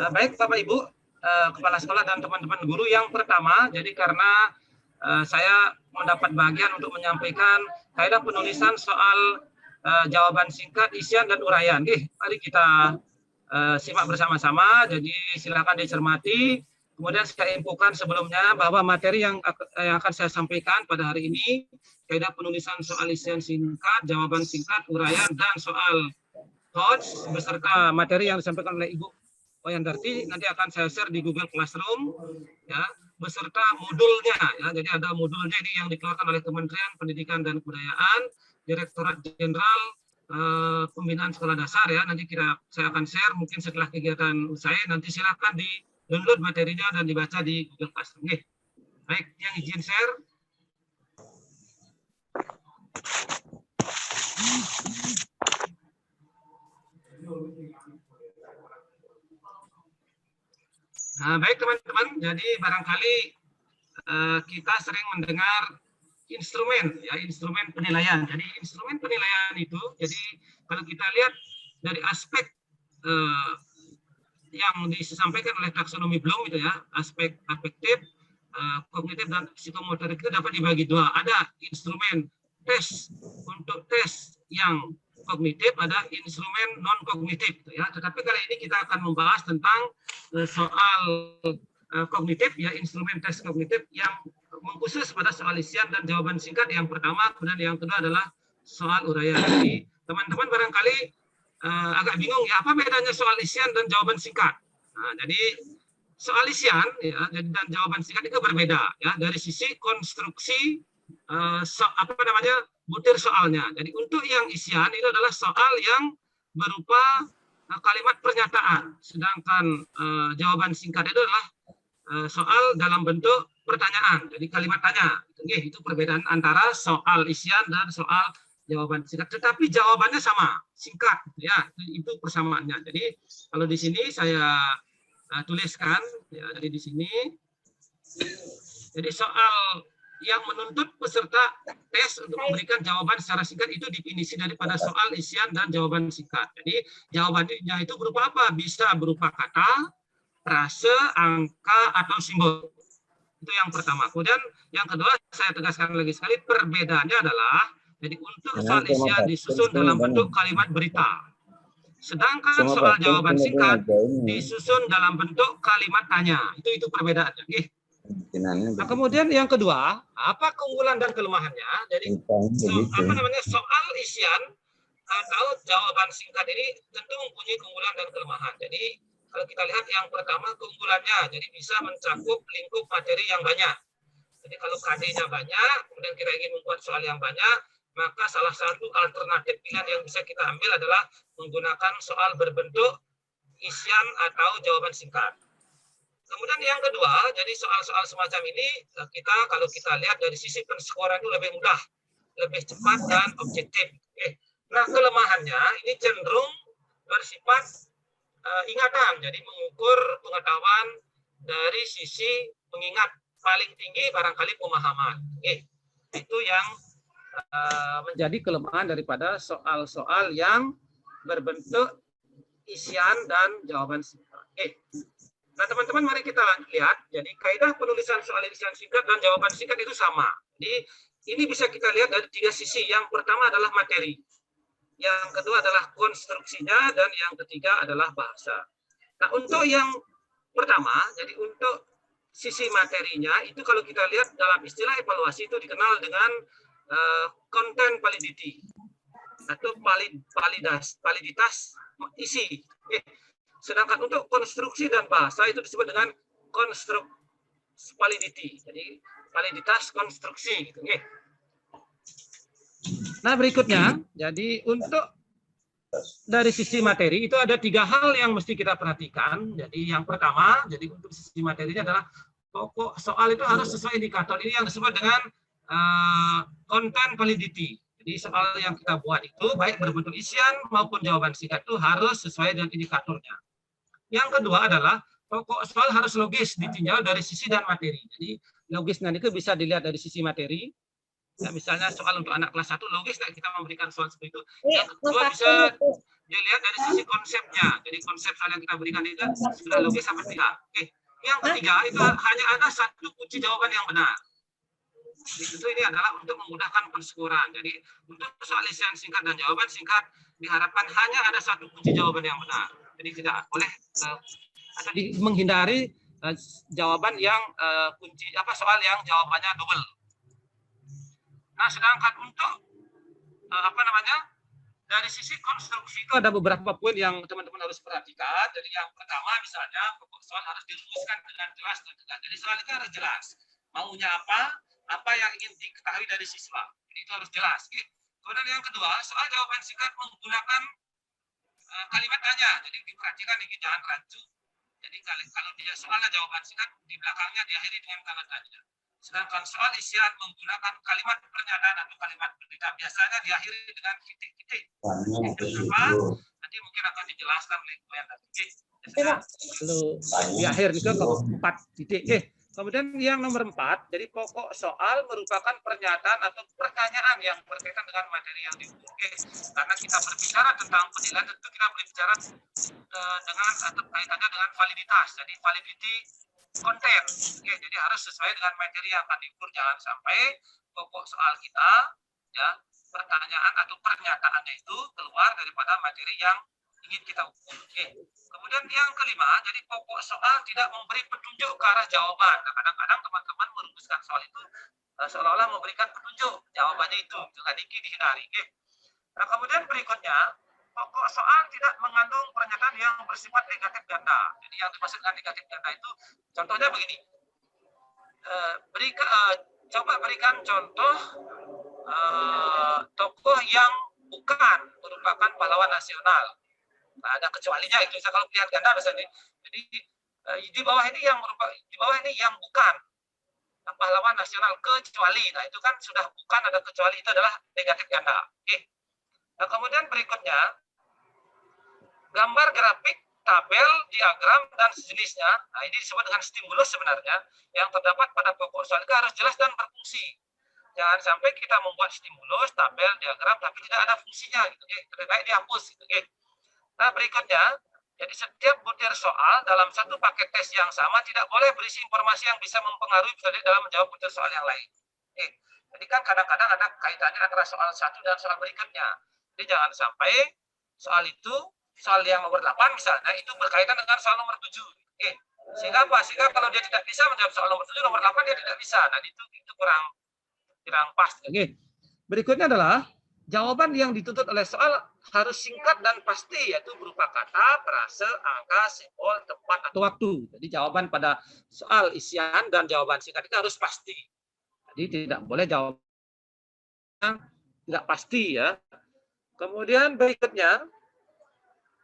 Baik Bapak Ibu, Kepala Sekolah dan teman-teman guru, yang pertama, jadi karena saya mendapat bagian untuk menyampaikan kaidah penulisan soal jawaban singkat, isian, dan uraian. Mari kita simak bersama-sama, jadi silakan dicermati. Kemudian saya infokan sebelumnya bahwa materi yang akan saya sampaikan pada hari ini, kaidah penulisan soal isian singkat, jawaban singkat, uraian, dan soal coach, beserta materi yang disampaikan oleh Ibu Wayandarti, nanti akan saya share di Google Classroom, ya, beserta modulnya, ya. Jadi ada modulnya ini yang dikeluarkan oleh Kementerian Pendidikan dan Kebudayaan, Direktorat Jenderal Pembinaan Sekolah Dasar, ya. Nanti saya akan share mungkin setelah kegiatan usai. Nanti silakan di download materinya dan dibaca di Google Classroom. Baik, yang izin share. Nah, baik teman-teman, jadi barangkali kita sering mendengar instrumen, ya, instrumen penilaian. Jadi instrumen penilaian itu, jadi kalau kita lihat dari aspek yang disampaikan oleh taksonomi Bloom itu, ya, aspek afektif, kognitif, dan psikomotorik itu dapat dibagi dua. Ada instrumen tes untuk tes yang kognitif, ada instrumen non kognitif, ya. Tetapi kali ini kita akan membahas tentang soal kognitif, ya, instrumen tes kognitif yang mengkhusus pada soal isian dan jawaban singkat yang pertama, kemudian yang kedua adalah soal uraian. Jadi teman-teman barangkali agak bingung, ya, apa bedanya soal isian dan jawaban singkat. Nah, jadi soal isian, ya, dan jawaban singkat itu berbeda, ya, dari sisi konstruksi butir soalnya. Jadi untuk yang isian itu adalah soal yang berupa kalimat pernyataan, sedangkan jawaban singkat itu adalah soal dalam bentuk pertanyaan, jadi kalimat tanya. Itu perbedaan antara soal isian dan soal jawaban singkat. Tetapi jawabannya sama, singkat, ya, itu persamaannya. Jadi kalau di sini saya tuliskan, ya, jadi di sini, jadi soal yang menuntut peserta tes untuk memberikan jawaban secara singkat itu definisi daripada soal isian dan jawaban singkat. Jadi jawabannya itu berupa apa? Bisa berupa kata, frase, angka, atau simbol. Itu yang pertama. Kemudian yang kedua, saya tegaskan lagi sekali, perbedaannya adalah, jadi untuk soal isian disusun dalam bentuk kalimat berita. Sedangkan soal jawaban singkat disusun dalam bentuk kalimat tanya. Itu perbedaannya. Nah, kemudian yang kedua, apa keunggulan dan kelemahannya? Jadi soal isian atau jawaban singkat ini tentu mempunyai keunggulan dan kelemahan. Jadi kalau kita lihat yang pertama, keunggulannya, jadi bisa mencakup lingkup materi yang banyak. Jadi kalau KD-nya banyak, kemudian kita ingin membuat soal yang banyak, maka salah satu alternatif pilihan yang bisa kita ambil adalah menggunakan soal berbentuk isian atau jawaban singkat. Kemudian yang kedua, jadi soal-soal semacam ini kalau kita lihat dari sisi penskoran itu lebih mudah, lebih cepat, dan objektif. Nah, kelemahannya ini cenderung bersifat ingatan, jadi mengukur pengetahuan dari sisi mengingat, paling tinggi barangkali pemahaman. Itu yang menjadi kelemahan daripada soal-soal yang berbentuk isian dan jawaban singkat. Nah, teman-teman, mari kita lihat. Jadi kaidah penulisan soal isian singkat dan jawaban singkat itu sama. Jadi ini bisa kita lihat dari tiga sisi. Yang pertama adalah materi, yang kedua adalah konstruksinya, dan yang ketiga adalah bahasa. Nah, untuk yang pertama, jadi untuk sisi materinya itu kalau kita lihat dalam istilah evaluasi itu dikenal dengan content validity atau validitas isi. Sedangkan untuk konstruksi dan bahasa itu disebut dengan construct validity, jadi validitas konstruksi. Gitu. Nah, berikutnya, jadi untuk dari sisi materi itu ada tiga hal yang mesti kita perhatikan. Jadi yang pertama, jadi untuk sisi materinya adalah pokok soal itu harus sesuai indikator. Ini yang disebut dengan content validity. Jadi soal yang kita buat itu baik berbentuk isian maupun jawaban singkat itu harus sesuai dengan indikatornya. Yang kedua adalah pokok soal harus logis ditinjau dari sisi dan materi. Jadi logisnya itu bisa dilihat dari sisi materi. Ya, misalnya soal untuk anak kelas 1 logis nggak kita memberikan soal seperti itu. Yang kedua bisa dilihat dari sisi konsepnya. Jadi konsep soal yang kita berikan itu sudah logis apa tidak. Oke. Yang ketiga itu hanya ada satu kunci jawaban yang benar. Jadi tentu ini adalah untuk memudahkan pensyukuran. Jadi untuk soal isian singkat dan jawaban singkat diharapkan hanya ada satu kunci jawaban yang benar. Jadi tidak boleh atau menghindari jawaban yang kunci soal yang jawabannya double. Nah, sedangkan untuk dari sisi konstruksi itu ada beberapa poin yang teman-teman harus perhatikan. Jadi yang pertama misalnya pokok soal harus dirumuskan dengan jelas dan tegas. Jadi soal itu harus jelas. Maunya apa yang ingin diketahui dari siswa. Jadi itu harus jelas. Kemudian yang kedua, soal jawaban singkat menggunakan kalimat tanya. Jadi diperhatikan ini jangan rancu. Jadi kalau dia soalnya jawaban singkat di belakangnya diakhiri dengan kalimat tanya. Sedangkan soal isian menggunakan kalimat pernyataan atau kalimat berita biasanya diakhiri dengan titik-titik. Kenapa? Nanti mungkin akan dijelaskan oleh Bu Yan tadi. Di akhir juga kalau 4 titik. Kemudian yang nomor 4, jadi pokok soal merupakan pernyataan atau pertanyaan yang berkaitan dengan materi yang diukur. Karena kita berbicara tentang penilaian, tentu kita berbicara dengan atau kaitannya dengan validitas. Jadi validity konten. Jadi harus sesuai dengan materi yang akan diukur. Jangan sampai pokok soal kita, ya, pertanyaan atau pernyataannya itu keluar daripada materi yang ingin kita ukur. Kemudian yang kelima, jadi pokok soal tidak memberi petunjuk ke arah jawaban. Nah, kadang-kadang teman-teman merumuskan soal itu seolah-olah memberikan petunjuk jawabannya itu. Dengan ini dihindari. Nah, kemudian berikutnya, pokok soal tidak mengandung pernyataan yang bersifat negatif ganda. Jadi yang dimaksud dengan negatif ganda itu, contohnya begini. Coba berikan contoh tokoh yang bukan merupakan pahlawan nasional. Nah, ada kecualinya itu. Kalau pilihan ganda misalnya. Jadi di bawah ini yang bukan pahlawan nasional kecuali. Nah, itu kan sudah bukan ada kecuali, itu adalah negatif ganda. Nah, kemudian berikutnya gambar grafik, tabel, diagram dan sejenisnya. Nah, ini disebut dengan stimulus sebenarnya yang terdapat pada pokok soal itu harus jelas dan berfungsi. Jangan sampai kita membuat stimulus, tabel, diagram tapi tidak ada fungsinya gitu. Lebih baik dihapus gitu. Nah, berikutnya, jadi setiap butir soal dalam satu paket tes yang sama tidak boleh berisi informasi yang bisa mempengaruhi misalnya dalam menjawab butir soal yang lain. Jadi kan kadang-kadang ada kaitannya antara soal satu dan soal berikutnya. Jadi jangan sampai soal yang nomor 8 misalnya itu berkaitan dengan soal nomor 7. Sehingga apa? Sehingga kalau dia tidak bisa menjawab soal nomor 7, nomor 8 dia tidak bisa. Nah, itu kurang pas. Berikutnya adalah jawaban yang dituntut oleh soal harus singkat dan pasti, yaitu berupa kata, frase, angka, simbol, tempat, atau waktu. Jadi jawaban pada soal isian dan jawaban singkat itu harus pasti. Jadi tidak boleh jawabannya tidak pasti ya. Kemudian berikutnya,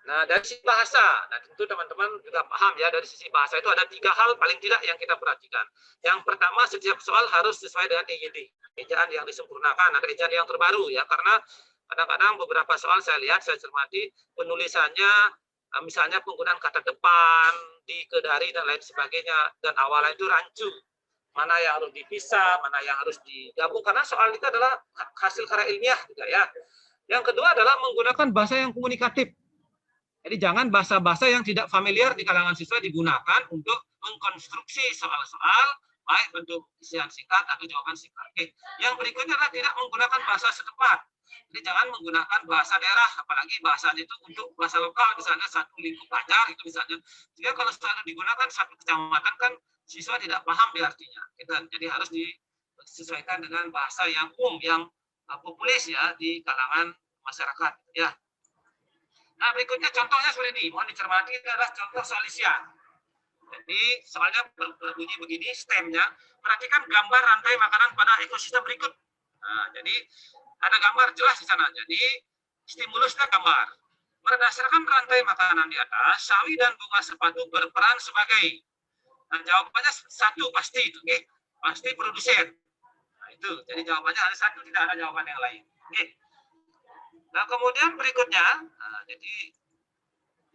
nah dari sisi bahasa, nah tentu teman-teman juga paham ya, dari sisi bahasa itu ada 3 hal paling tidak yang kita perhatikan. Yang pertama, setiap soal harus sesuai dengan EYD, ejaan yang disempurnakan, ada ejaan yang terbaru ya, karena kadang-kadang beberapa soal saya lihat, saya cermati penulisannya, misalnya penggunaan kata depan, dikedari dan lain sebagainya, dan awalnya itu rancu. Mana yang harus dipisah, mana yang harus digabung, karena soal itu adalah hasil karya ilmiah juga ya. Yang kedua adalah menggunakan bahasa yang komunikatif. Jadi jangan bahasa-bahasa yang tidak familiar di kalangan siswa digunakan untuk mengkonstruksi soal-soal, baik bentuk isian singkat atau jawaban singkat. Yang berikutnya adalah tidak menggunakan bahasa setempat. Jadi jangan menggunakan bahasa daerah, apalagi bahasanya itu untuk bahasa lokal, misalnya satu lingkup pelajar, itu misalnya. Jika kalau selalu digunakan satu kecamatan kan siswa tidak paham di artinya. Jadi harus disesuaikan dengan bahasa yang umum, yang populis ya di kalangan masyarakat. Ya. Nah, berikutnya contohnya seperti ini. Mohon dicermati, ini adalah contoh soal isian. Jadi, soalnya berbunyi begini, stemnya. Perhatikan gambar rantai makanan pada ekosistem berikut. Nah, jadi, ada gambar jelas di sana. Jadi, stimulusnya gambar. Berdasarkan rantai makanan di atas, sawi dan bunga sepatu berperan sebagai. Nah, jawabannya satu, pasti itu. Pasti produsen. Nah, itu. Jadi, jawabannya ada satu, tidak ada jawaban yang lain. Nah, kemudian berikutnya, jadi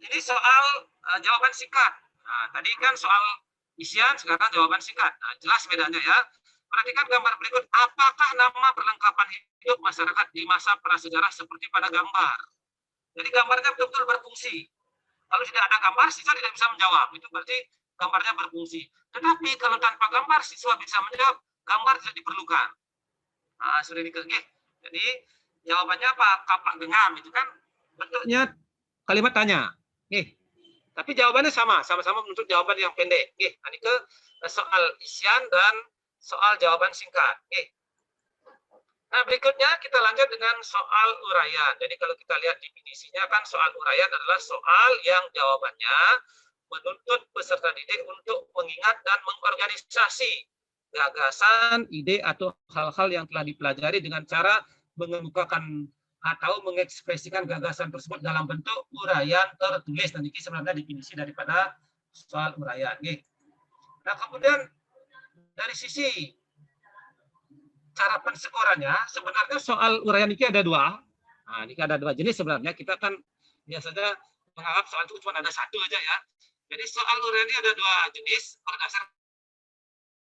ini soal jawaban singkat. Nah, tadi kan soal isian, sekarang jawaban singkat. Nah, jelas bedanya ya. Perhatikan gambar berikut. Apakah nama perlengkapan hidup masyarakat di masa prasejarah seperti pada gambar? Jadi gambarnya betul-betul berfungsi. Kalau tidak ada gambar, siswa tidak bisa menjawab. Itu berarti gambarnya berfungsi. Tetapi kalau tanpa gambar, siswa bisa menjawab, gambar tidak diperlukan. Nah, sudah dikerja. Jadi jawabannya apa? Kapak genggam itu kan bentuknya kalimat tanya. Nih, tapi jawabannya sama-sama menuntut jawaban yang pendek. Nih, ini ke soal isian dan soal jawaban singkat. Nih. Nah, berikutnya kita lanjut dengan soal uraian. Jadi kalau kita lihat definisinya kan soal uraian adalah soal yang jawabannya menuntut peserta didik untuk mengingat dan mengorganisasi gagasan, ide, atau hal-hal yang telah dipelajari dengan cara mengemukakan atau mengekspresikan gagasan tersebut dalam bentuk uraian tertulis. Dan ini sebenarnya definisi daripada soal uraian. Nah, kemudian dari sisi cara pensekorannya, sebenarnya soal uraian ini ada dua. Nah, ini ada dua jenis sebenarnya. Kita kan biasanya menganggap soal itu cuma ada satu aja ya. Jadi soal uraian ini ada dua jenis berdasarkan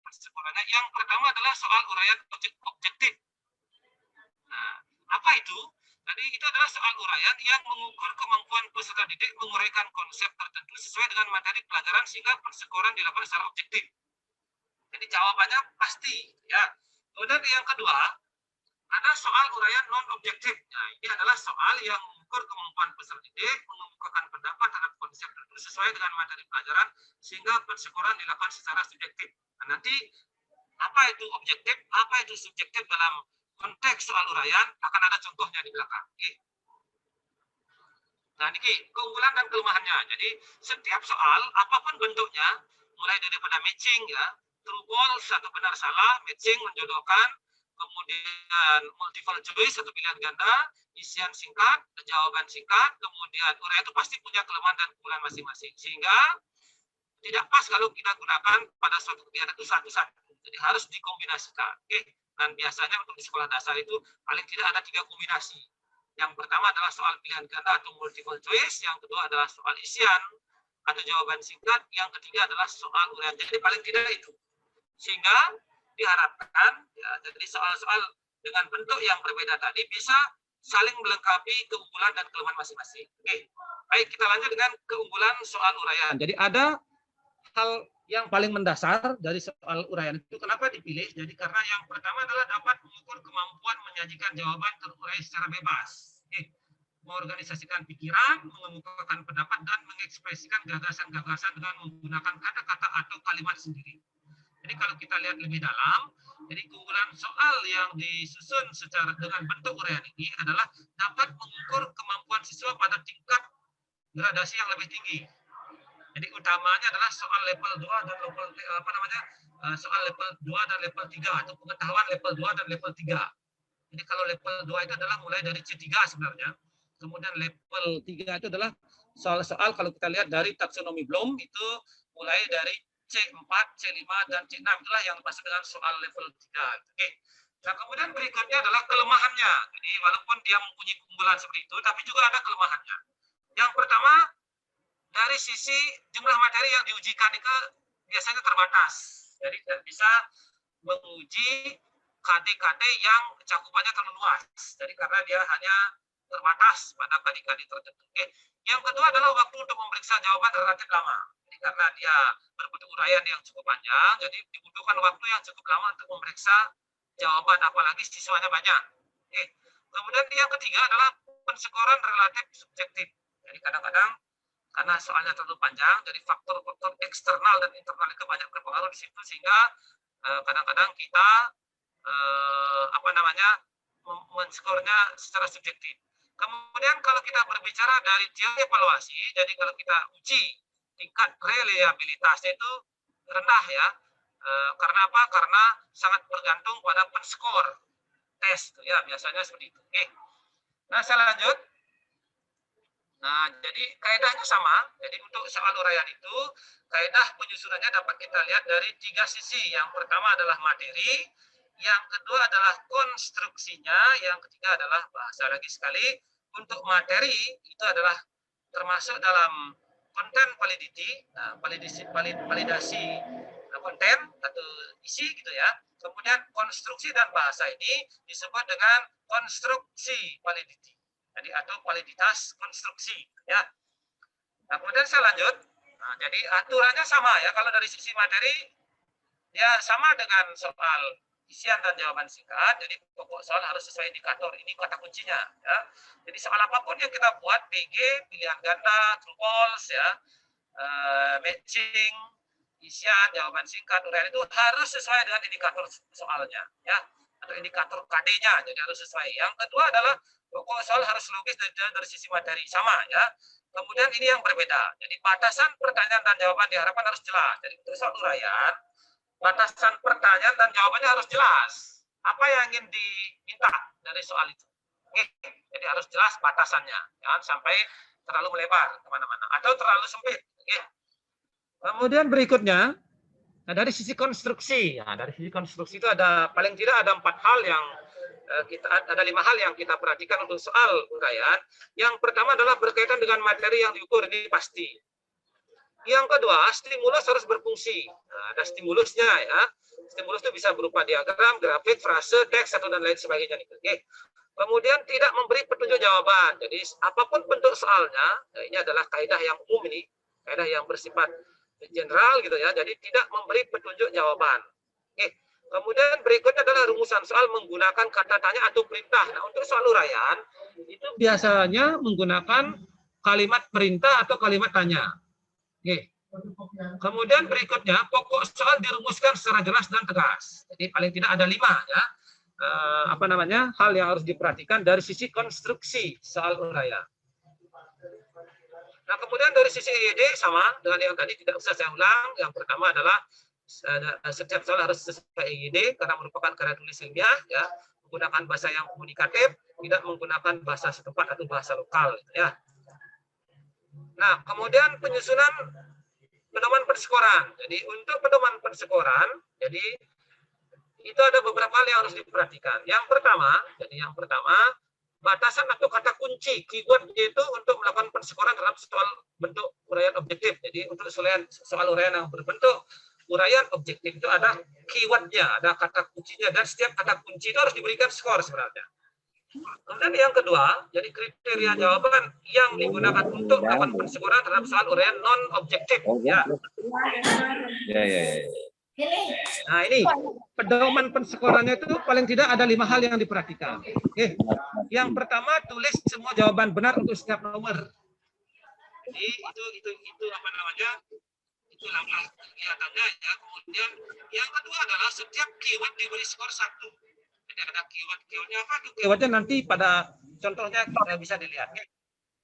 pensekorannya. Yang pertama adalah soal uraian objektif. Nah, apa itu? Tadi itu adalah soal uraian yang mengukur kemampuan peserta didik menguraikan konsep tertentu sesuai dengan materi pelajaran sehingga pensekoran dilakukan secara objektif. Jadi jawabannya pasti ya. Kemudian yang kedua, ada soal uraian non-objektif. Nah, ini adalah soal yang mengukur kemampuan peserta didik mengemukakan pendapat terhadap konsep tertentu sesuai dengan materi pelajaran sehingga pensekoran dilakukan secara subjektif. Nah, nanti apa itu objektif, apa itu subjektif dalam konteks soal uraian akan ada contohnya di belakang. Nah, ini keunggulan dan kelemahannya. Jadi setiap soal apapun bentuknya, mulai daripada matching ya, true false atau benar salah, matching menjodohkan, kemudian multiple choice atau pilihan ganda, isian singkat, jawaban singkat, kemudian uraian itu pasti punya kelemahan dan keunggulan masing-masing. Sehingga tidak pas kalau kita gunakan pada suatu kegiatan itu satu-satu. Jadi harus dikombinasikan. Dan biasanya untuk di sekolah dasar itu paling tidak ada 3 kombinasi. Yang pertama adalah soal pilihan ganda atau multiple choice, yang kedua adalah soal isian atau jawaban singkat, yang ketiga adalah soal uraian. Jadi paling tidak itu. Sehingga diharapkan ya, jadi soal-soal dengan bentuk yang berbeda tadi bisa saling melengkapi keunggulan dan kelemahan masing-masing. Baik, kita lanjut dengan keunggulan soal uraian. Jadi ada hal yang paling mendasar dari soal uraian itu kenapa dipilih? Jadi karena yang pertama adalah dapat mengukur kemampuan menyajikan jawaban terurai secara bebas. Mengorganisasikan pikiran, mengemukakan pendapat, dan mengekspresikan gagasan-gagasan dengan menggunakan kata-kata atau kalimat sendiri. Jadi kalau kita lihat lebih dalam, jadi keunggulan soal yang disusun secara dengan bentuk uraian ini adalah dapat mengukur kemampuan siswa pada tingkat gradasi yang lebih tinggi. Jadi utamanya adalah soal level 2 dan level soal level 2 dan level 3 atau pengetahuan level 2 dan level 3. Jadi kalau level 2 itu adalah mulai dari C3 sebenarnya. Kemudian level 3 itu adalah soal-soal kalau kita lihat dari taksonomi Bloom itu mulai dari C4, C5 dan C6 itulah yang masuk dengan soal level 3. Nah, kemudian berikutnya adalah kelemahannya. Jadi walaupun dia mempunyai keunggulan seperti itu, tapi juga ada kelemahannya. Yang pertama, dari sisi jumlah materi yang diujikan itu biasanya terbatas. Jadi tidak bisa menguji KD-KD yang cakupannya terlalu luas. Jadi karena dia hanya terbatas pada KD-KD tertentu. Yang kedua adalah waktu untuk memeriksa jawaban relatif lama. Jadi karena dia berbentuk uraian yang cukup panjang, jadi dibutuhkan waktu yang cukup lama untuk memeriksa jawaban, apalagi siswanya banyak. Kemudian yang ketiga adalah pensekoran relatif subjektif. Jadi kadang-kadang karena soalnya terlalu panjang, jadi faktor-faktor eksternal dan internal itu banyak berpengaruh di situ, sehingga kadang-kadang kita menskornya secara subjektif. Kemudian kalau kita berbicara dari teori evaluasi, jadi kalau kita uji tingkat reliabilitasnya itu rendah ya. Karena apa? Karena sangat bergantung pada penskor tes ya, biasanya seperti itu. Nah, saya lanjut. Nah, jadi kaedahnya sama. Jadi untuk soal uraian itu, kaedah penyusunannya dapat kita lihat dari 3 sisi. Yang pertama adalah materi, yang kedua adalah konstruksinya, yang ketiga adalah bahasa. Lagi sekali, untuk materi itu adalah termasuk dalam content validity, validasi konten atau isi gitu ya. Kemudian konstruksi dan bahasa ini disebut dengan konstruksi validity. Jadi atau validitas konstruksi ya. Nah, kemudian saya lanjut. Nah, jadi aturannya sama ya, kalau dari sisi materi ya sama dengan soal isian dan jawaban singkat. Jadi pokok soal harus sesuai indikator, ini kata kuncinya ya. Jadi soal apapun yang kita buat, PG, pilihan ganda, true false ya, matching, isian, jawaban singkat, uraian itu harus sesuai dengan indikator soalnya ya, atau indikator KD-nya, jadi harus sesuai. Yang kedua adalah pokok soal harus logis dari sisi materi, sama ya. Kemudian ini yang berbeda, jadi batasan pertanyaan dan jawaban diharapkan harus jelas. Jadi untuk soal uraian, batasan pertanyaan dan jawabannya harus jelas. Apa yang ingin diminta dari soal itu? Oke, jadi harus jelas batasannya, jangan sampai terlalu melebar kemana-mana atau terlalu sempit. Oke. Kemudian berikutnya, nah dari sisi konstruksi, nah dari sisi konstruksi itu ada paling tidak ada 4 hal yang ada 5 hal yang kita perhatikan untuk soal uraian. Yang pertama adalah berkaitan dengan materi yang diukur, ini pasti. Yang kedua, stimulus harus berfungsi. Nah, ada stimulusnya ya. Stimulus itu bisa berupa diagram, grafik, frase, teks, atau dan lain sebagainya. Oke. Kemudian tidak memberi petunjuk jawaban. Jadi apapun bentuk soalnya, nah ini adalah kaidah yang umum ini, kaidah yang bersifat general gitu ya. Jadi tidak memberi petunjuk jawaban. Oke. Kemudian berikutnya adalah rumusan soal menggunakan kata tanya atau perintah. Nah, untuk soal uraian itu biasanya menggunakan kalimat perintah atau kalimat tanya. Oke. Kemudian berikutnya pokok soal dirumuskan secara jelas dan tegas. Jadi paling tidak ada 5 ya. Hal yang harus diperhatikan dari sisi konstruksi soal uraian. Nah, kemudian dari sisi EYD sama dengan yang tadi, tidak usah saya ulang. Yang pertama adalah setiap soal harus sesuai EYD karena merupakan karya tulis ilmiah ya, menggunakan bahasa yang komunikatif, tidak menggunakan bahasa setempat atau bahasa lokal ya. Nah, kemudian penyusunan pedoman persekoran. Jadi untuk pedoman persekoran, jadi itu ada beberapa hal yang harus diperhatikan. Yang pertama, batasan atau kata kunci, keyword itu untuk melakukan persekoran terhadap soal bentuk uraian objektif. Jadi untuk soal uraian yang berbentuk uraian objektif itu ada keywordnya, ada kata kuncinya, dan setiap kata kunci itu harus diberikan skor sebenarnya. Kemudian yang kedua, jadi kriteria jawaban yang digunakan untuk melakukan persekoran terhadap soal uraian non objektif. Ya. Nah ini pedoman persekorannya itu paling tidak ada 5 hal yang diperhatikan. Oke. Yang pertama, tulis semua jawaban benar untuk setiap nomor. Jadi itu apa namanya? Itu langkah kegiatannya ya. Kemudian yang kedua adalah setiap keyword diberi skor 1. Jadi ada keywordnya apa tuh? Keywordnya nanti pada contohnya kita bisa dilihat. Ya.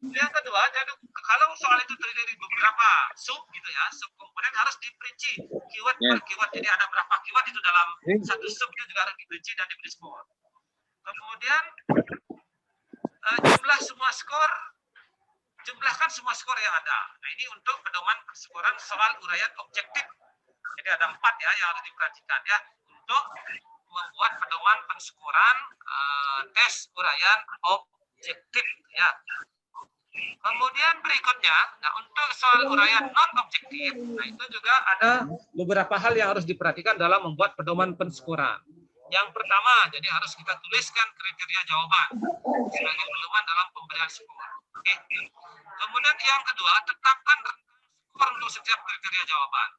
Yang kedua, jadi kalau soal itu terdiri dari beberapa sub gitu ya, sub komponen harus diperinci keyword per keyword. Jadi ada berapa keyword itu dalam satu sub itu juga harus diperinci dan diberi skor. Kemudian jumlahkan semua skor yang ada. Nah ini untuk pedoman persekoran soal uraian objektif. Jadi ada 4 ya yang harus diperhatikan ya untuk membuat pedoman persekoran tes uraian objektif ya. Kemudian berikutnya, nah untuk soal uraian non objektif, nah itu juga ada beberapa hal yang harus diperhatikan dalam membuat pedoman penskoran. Yang pertama, jadi harus kita tuliskan kriteria jawaban sebagai pedoman dalam pemberian skor. Oke. Kemudian yang kedua, tetapkan skor untuk setiap kriteria jawaban.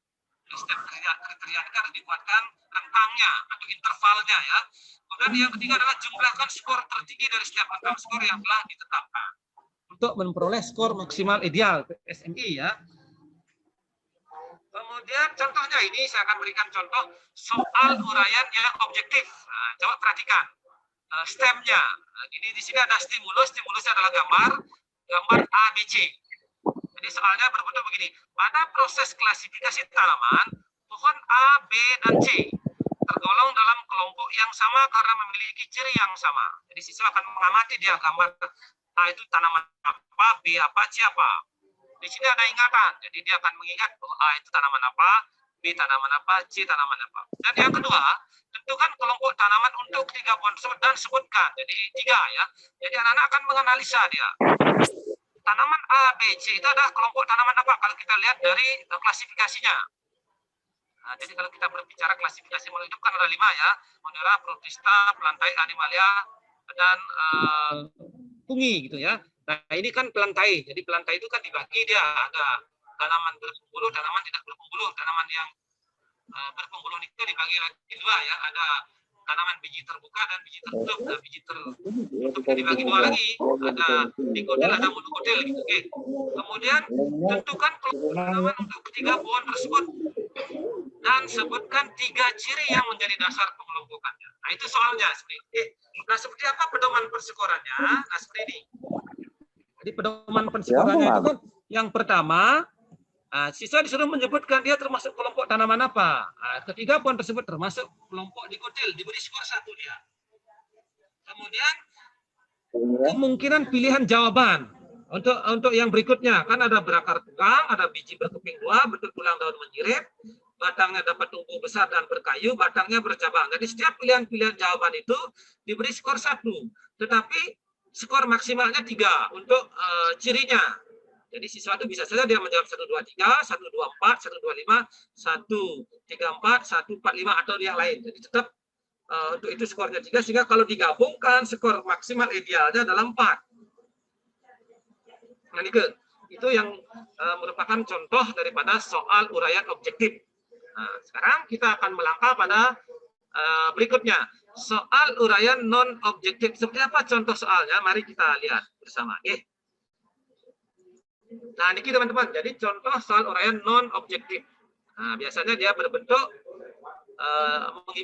Setiap kriteria itu harus dibuatkan rentangnya atau intervalnya ya. Kemudian yang ketiga adalah jumlahkan skor tertinggi dari setiap rentang skor yang telah ditetapkan untuk memperoleh skor maksimal ideal SMI ya. Kemudian contohnya ini saya akan berikan contoh soal uraian yang objektif. Nah, coba perhatikan stemnya. Nah, ini di sini ada stimulusnya adalah gambar ABC. Jadi soalnya berbentuk begini. Pada proses klasifikasi tanaman, pohon A, B, dan C tergolong dalam kelompok yang sama karena memiliki ciri yang sama. Jadi siswa akan mengamati dia gambar A itu tanaman apa, B apa, C apa. Di sini ada ingatan, jadi dia akan mengingat bahwa A itu tanaman apa, B tanaman apa, C tanaman apa. Dan yang kedua, tentukan kelompok tanaman untuk 3 unsur dan sebutkan. Jadi 3 ya. Jadi anak-anak akan menganalisa dia. Tanaman A, B, C itu adalah kelompok tanaman apa kalau kita lihat dari klasifikasinya. Nah, jadi kalau kita berbicara klasifikasi makhluk hidup kan ada 5 ya. Monera, Protista, Plantae, Animalia, dan pungi gitu ya. Nah, ini kan pelantai. Jadi pelantai itu kan dibagi, dia ada tanaman berpembuluh, tanaman tidak berpembuluh. Tanaman yang berpembuluh itu dibagi lagi dua ya, ada tanaman biji terbuka dan biji tertutup. Nah, biji tertutup dibagi dua lagi, ada dikotil, ada monokotil gitu. Oke. Kemudian tentukan kelompok tanaman untuk ketiga pohon tersebut dan sebutkan 3 ciri yang menjadi dasar pengelompokannya. Nah, itu soalnya seperti nah, seperti apa pedoman persekorannya? Nah, seperti ini. Jadi pedoman persekorannya itu kan yang pertama, siswa disuruh menyebutkan dia termasuk kelompok tanaman apa. Ketiga pohon tersebut termasuk kelompok dikotil, diberi skor 1 dia. Kemudian kemungkinan pilihan jawaban untuk yang berikutnya, kan ada berakar tukang, ada biji berkeping 2, bertulang daun menyirit, batangnya dapat tumbuh besar dan berkayu, batangnya bercabang. Jadi setiap pilihan-pilihan jawaban itu diberi skor 1, tetapi skor maksimalnya 3 untuk cirinya. Jadi siswa itu bisa saja dia menjawab 1, 2, 3, 1, 2, 4, 1, 2, 5, 1, 3, 4, 1, 4, 5 atau yang lain. Jadi tetap untuk itu skornya 3, sehingga kalau digabungkan skor maksimal idealnya adalah 4. Nah, itu yang merupakan contoh daripada soal uraian objektif. Nah, sekarang kita akan melangkah pada berikutnya, soal uraian non objektif. Seperti apa contoh soalnya? Mari kita lihat bersama. Nah, ini teman-teman. Jadi contoh soal uraian non objektif. Nah, biasanya dia berbentuk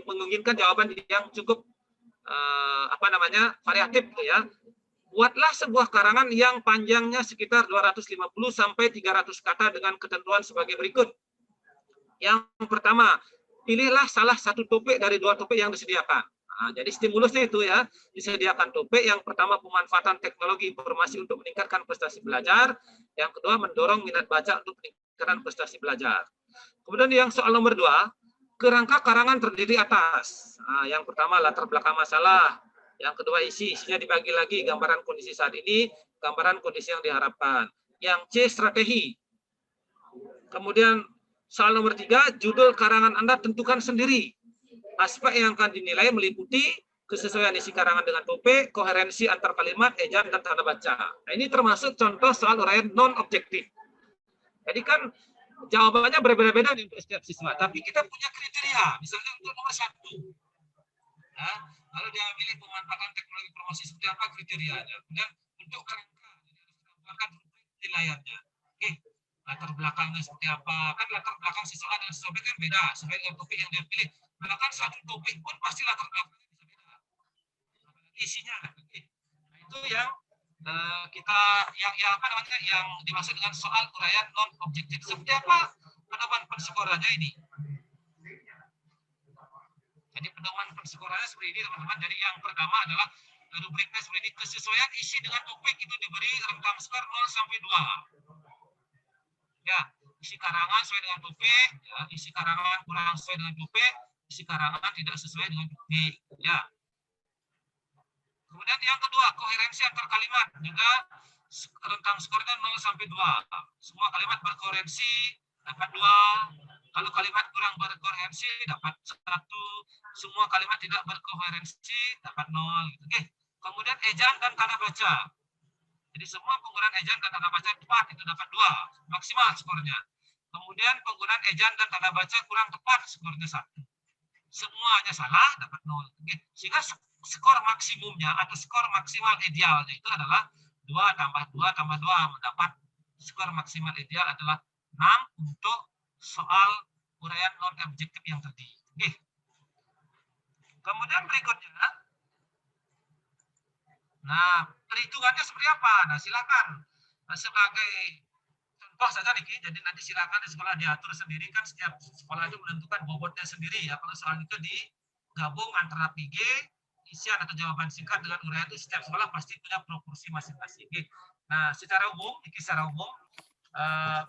menginginkan jawaban yang cukup variatif gitu ya. Buatlah sebuah karangan yang panjangnya sekitar 250 sampai 300 kata dengan ketentuan sebagai berikut. Yang pertama, pilihlah salah satu topik dari 2 topik yang disediakan. Nah, jadi stimulusnya itu ya, disediakan topik. Yang pertama, pemanfaatan teknologi informasi untuk meningkatkan prestasi belajar. Yang kedua, mendorong minat baca untuk meningkatkan prestasi belajar. Kemudian yang soal nomor 2, kerangka karangan terdiri atas. Nah, yang pertama, latar belakang masalah. Yang kedua, isinya dibagi lagi, gambaran kondisi saat ini, gambaran kondisi yang diharapkan. Yang C, strategi. Kemudian soal nomor 3, judul karangan Anda tentukan sendiri. Aspek yang akan dinilai meliputi kesesuaian isi karangan dengan topik, koherensi antar kalimat, ejaan, dan tanda baca. Nah, ini termasuk contoh soal uraian non-objektif. Jadi kan jawabannya berbeda-beda untuk setiap siswa, tapi kita punya kriteria. Misalnya untuk nomor 1. Nah, kalau dia pilih pemanfaatan teknologi promosi, seperti apa kriterianya? Kemudian untuk kerangka, bahkan penilaiannya. Oke, latar belakangnya seperti apa? Kan latar belakang siswa dan siswa kan beda, sesuai dengan topik yang dia pilih. Bahkan satu topik pun pasti latar belakangnya bisa beda. Isinya, oke. Nah, itu yang yang dimaksud dengan soal uraian non objektif. Seperti apa pedoman persekorannya ini? Jadi pedoman persekorannya seperti ini teman-teman. Jadi yang pertama adalah rubriknya seperti ini, kesesuaian isi dengan topik itu diberi rentang skor 0 sampai 2. Ya, isi karangan sesuai dengan topik, ya, isi karangan kurang sesuai dengan topik, isi karangan tidak sesuai dengan topik. Ya. Kemudian yang kedua, koherensi antar kalimat, juga rentang skornya 0 sampai 2. Semua kalimat berkoherensi dapat 2. Kalau kalimat kurang berkoherensi dapat 1. Semua kalimat tidak berkoherensi dapat 0. Oke. Kemudian ejaan dan tanda baca. Jadi semua penggunaan ejaan dan tanda baca tepat itu dapat 2, maksimal skornya. Kemudian penggunaan ejaan dan tanda baca kurang tepat, skornya 1. Semuanya salah, dapat 0. Oke. Sehingga skor maksimumnya atau skor maksimal idealnya itu adalah 2 tambah 2 tambah 2, mendapat skor maksimal ideal adalah 6 untuk soal uraian non objektif yang tadi. Oke. Kemudian berikutnya, nah perhitungannya seperti apa? Nah silakan sebagai contoh saja Niki. Jadi nanti silakan di sekolah diatur sendiri, kan setiap sekolah itu menentukan bobotnya sendiri ya. Kalau soal itu digabung antara PG, isian atau jawaban singkat dengan uraian, itu setiap sekolah pasti punya proporsi masing-masing. Nah secara umum,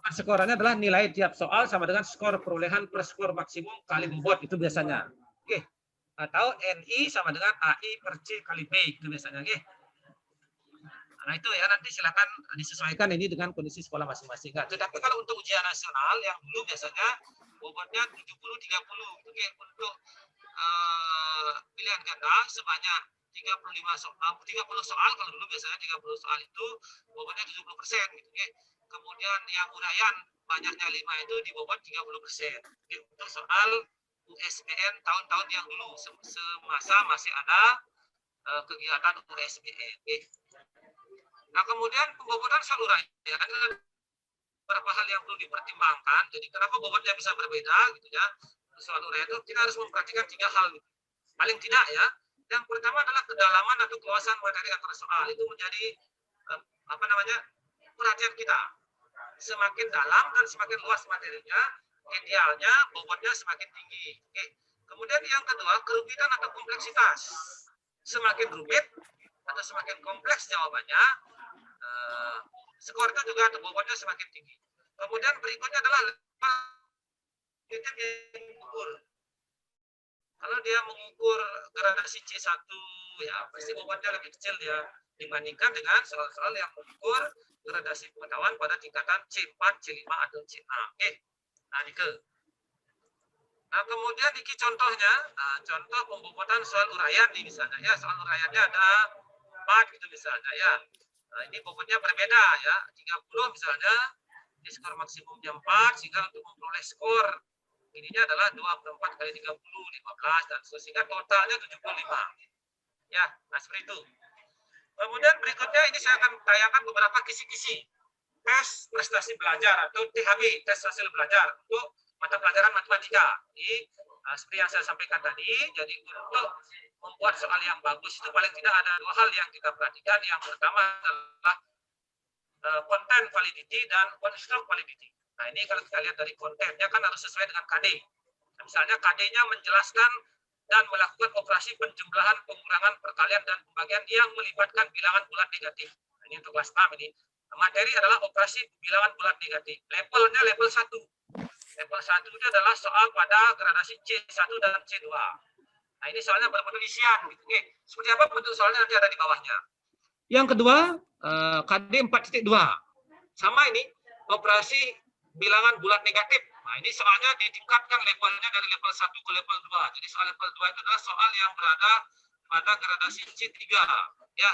persekorannya adalah nilai tiap soal sama dengan skor perolehan per skor maksimum kali bobot, itu biasanya. Oke. Atau NI sama dengan AI per C kali B, itu biasanya. Oke. Nah itu ya, nanti silakan disesuaikan ini dengan kondisi sekolah masing-masing. Tetapi kalau untuk ujian nasional yang dulu biasanya bobotnya 70-30. Oke. Untuk pilihan ganda sebanyak 30 soal, kalau dulu biasanya 30 soal itu bobotnya 70% gitu. Oke. Kemudian yang uraian banyaknya 5 itu dibobot 30%. Oke. Untuk soal USBN tahun-tahun yang dulu semasa masih ada kegiatan USBN. Oke. Nah, kemudian pembobotan soal uraian ada beberapa hal yang perlu dipertimbangkan. Jadi kenapa bobotnya bisa berbeda gitu ya. Soal uraian itu kita harus memperhatikan 3 hal. Paling tidak ya. Yang pertama adalah kedalaman atau keluasan materi antara soal. Itu menjadi perhatian kita. Semakin dalam dan semakin luas materinya, idealnya bobotnya semakin tinggi. Oke. Kemudian yang kedua, kerumitan atau kompleksitas. Semakin rumit atau semakin kompleks jawabannya, skornya juga atau bobotnya semakin tinggi. Kemudian berikutnya adalah titik yang diukur. Kalau dia mengukur gradasi C1, ya pasti bobotnya lebih kecil ya dibandingkan dengan soal-soal yang mengukur gradasi pengetahuan pada tingkatan C4, C5 atau CA. Oke. Nah, Nike. Nah, kemudian Niki contohnya, contoh pembobotan soal uraian nih misalnya ya, soal uraiannya ada 4 gitu misalnya ya. Nah, ini bobotnya berbeda ya, 30 misalnya, ini skor maksimumnya 4, sehingga untuk memperoleh skor ininya adalah 24 kali 30, 15, dan sehingga totalnya 75. Ya, nah seperti itu. Kemudian berikutnya ini saya akan tayangkan beberapa kisi-kisi tes prestasi belajar atau THB, tes hasil belajar untuk mata pelajaran matematika. Jadi, seperti yang saya sampaikan tadi, jadi untuk membuat soal yang bagus itu paling tidak ada 2 hal yang kita perhatikan. Yang pertama adalah content validity dan construct validity. Nah, ini kalau kita lihat dari kontennya kan harus sesuai dengan KD. Nah, misalnya KD-nya menjelaskan dan melakukan operasi penjumlahan, pengurangan, perkalian, dan pembagian yang melibatkan bilangan bulat negatif. Nah, ini untuk kelas 6 ini. Materi adalah operasi bilangan bulat negatif. Levelnya level 1. Level 1 itu adalah soal pada gradasi C1 dan C2. Nah, ini soalnya berbentuk isian. Gitu. Oke. Seperti apa bentuk soalnya nanti ada di bawahnya. Yang kedua, KD 4.2. Sama ini, operasi bilangan bulat negatif. Nah, ini soalnya ditingkatkan levelnya dari level 1 ke level 2. Jadi soal level 2 itu adalah soal yang berada pada gradasi C3. Ya.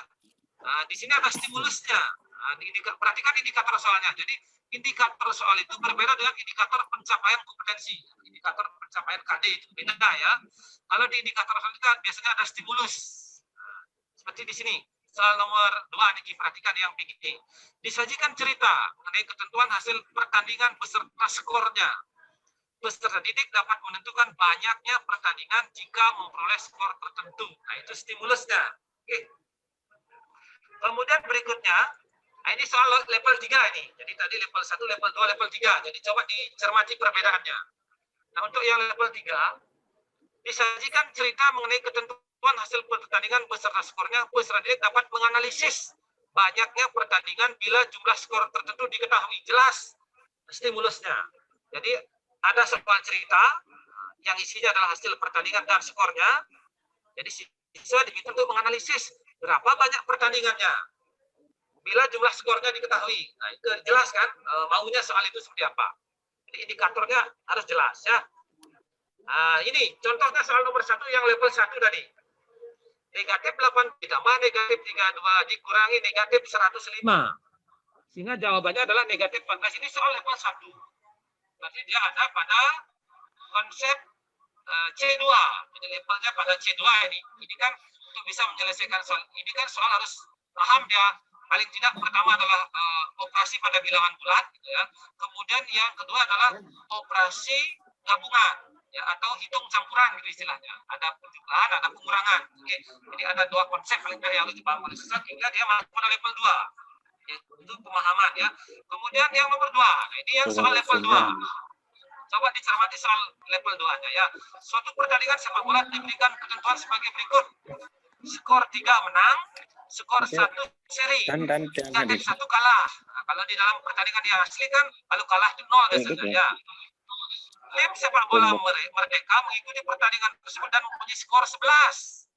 Nah, di sini ada stimulusnya. Nah, perhatikan indikator soalnya. Jadi indikator soal itu berbeda dengan indikator pencapaian kompetensi. Indikator pencapaian KD itu beda ya. Kalau di indikator soal itu biasanya ada stimulus. Nah, seperti di sini. Soal nomor 2 nih, perhatikan yang begini. Disajikan cerita mengenai ketentuan hasil pertandingan beserta skornya. Peserta didik dapat menentukan banyaknya pertandingan jika memperoleh skor tertentu. Nah, itu stimulusnya. Oke. Kemudian berikutnya, nah ini soal level 3 ini. Jadi tadi level 1, level 2, level 3. Jadi coba dicermati perbedaannya. Nah, untuk yang level 3, disajikan cerita mengenai ketentuan hasil pertandingan beserta skornya. Peserta didik dapat menganalisis banyaknya pertandingan bila jumlah skor tertentu diketahui. Jelas stimulusnya. Jadi ada soal cerita yang isinya adalah hasil pertandingan dan skornya. Jadi siswa diminta untuk menganalisis berapa banyak pertandingannya bila jumlah skornya diketahui. Nah, itu jelas kan maunya soal itu seperti apa. Jadi indikatornya harus jelas ya. Nah, ini contohnya soal nomor 1 yang level 1 tadi. Negatif 8 ditambah negatif 32 dikurangi negatif 105. Sehingga jawabannya adalah negatif 14. Ini soal level 1. Berarti dia ada pada konsep C2. Jadi levelnya pada C2 ini. Ini kan untuk bisa menyelesaikan soal ini kan soal harus paham dia. Paling tidak pertama adalah operasi pada bilangan bulat gitu ya. Kemudian yang kedua adalah operasi gabungan ya, atau hitung campuran gitu istilahnya. Ada penjumlahan, ada pengurangan. Oke. Jadi ada 2 konsep paling tidak yang harus dipahami oleh siswa hingga dia masuk pada level 2. Ya, itu pemahaman ya. Kemudian yang nomor 2. Nah, ini yang soal level 2. Coba dicermati soal level 2-nya ya. Suatu pertandingan sepak bola diberikan ketentuan sebagai berikut. Skor 3 menang, skor 1 seri, dan 1 kalah. Nah, kalau di dalam pertandingan yang asli kan kalau kalah itu 0 biasanya ya. Tim sepak bola Merdeka mengikuti pertandingan tersebut dan mempunyai skor 11.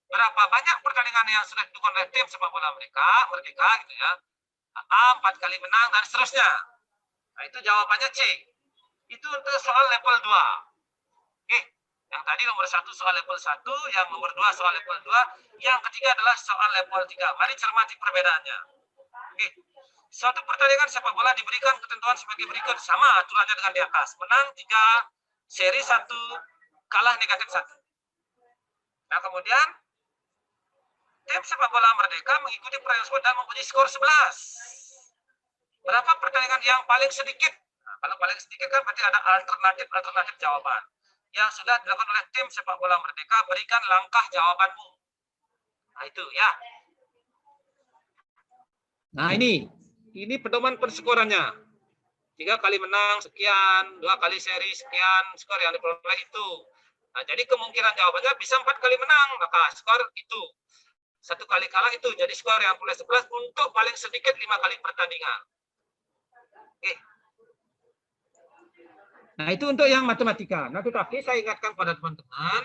Berapa banyak pertandingan yang sudah dilakukan oleh tim sepak bola Merdeka gitu ya. A 4 kali menang dan seterusnya. Nah, itu jawabannya C. Itu untuk soal level 2. Oke. Yang tadi nomor 1 soal level 1, yang nomor 2 soal level 2, yang ketiga adalah soal level 3. Mari cermati perbedaannya. Oke. Suatu pertandingan sepak bola diberikan ketentuan sebagai berikut, sama aturannya dengan di atas. Menang 3, seri 1, kalah negatif 1. Nah, kemudian tim sepak bola Merdeka mengikuti pertandingan tersebut dan mempunyai skor 11. Berapa pertandingan yang paling sedikit? Nah, kalau paling sedikit kan berarti ada alternatif jawaban. Yang sudah dilakukan oleh tim sepak bola Merdeka, berikan langkah jawabanmu. Nah, itu ya. Nah, ini pedoman perskorannya. 3 kali menang sekian, 2 kali seri sekian, skor yang diperoleh itu. Nah, jadi kemungkinan jawabannya bisa 4 kali menang, maka skor itu. 1 kali kalah itu, jadi skor yang boleh 11 untuk paling sedikit 5 kali pertandingan. Oke. Nah, itu untuk yang matematika. Nah, tetapi saya ingatkan pada teman-teman,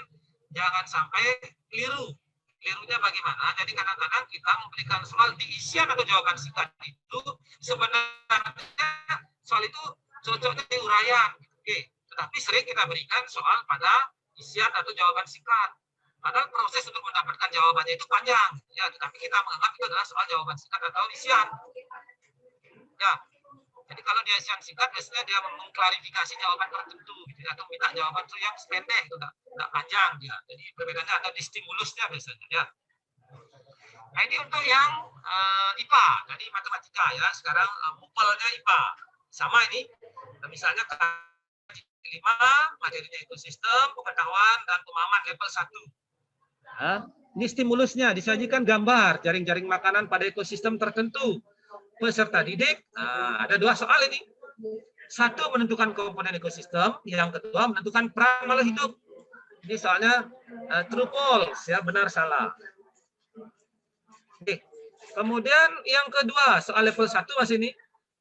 jangan sampai keliru. Kelirunya bagaimana? Jadi kadang-kadang kita memberikan soal di isian atau jawaban singkat itu, sebenarnya soal itu cocoknya di uraian. Oke. Tetapi sering kita berikan soal pada isian atau jawaban singkat. Padahal proses untuk mendapatkan jawabannya itu panjang. Ya, tetapi kita menganggap itu adalah soal jawaban singkat atau isian. Ya. Jadi kalau dia isian singkat, biasanya dia mengklarifikasi jawaban tertentu, gitu, atau minta jawaban yang pendek, itu enggak panjang dia. Jadi perbedaannya ada di stimulusnya biasanya. Ya. Nah, ini untuk yang IPA, tadi matematika ya. Sekarang MUPEL-nya IPA. Sama ini, misalnya 5, materinya ekosistem, pengetahuan, dan pemahaman level 1. Ya. Ini stimulusnya, disajikan gambar jaring-jaring makanan pada ekosistem tertentu. Peserta didik, ada 2 soal ini. 1 menentukan komponen ekosistem, yang kedua menentukan peran makhluk hidup. Ini soalnya true false, ya, benar salah. Oke. Kemudian yang kedua, soal level 1 Mas ini,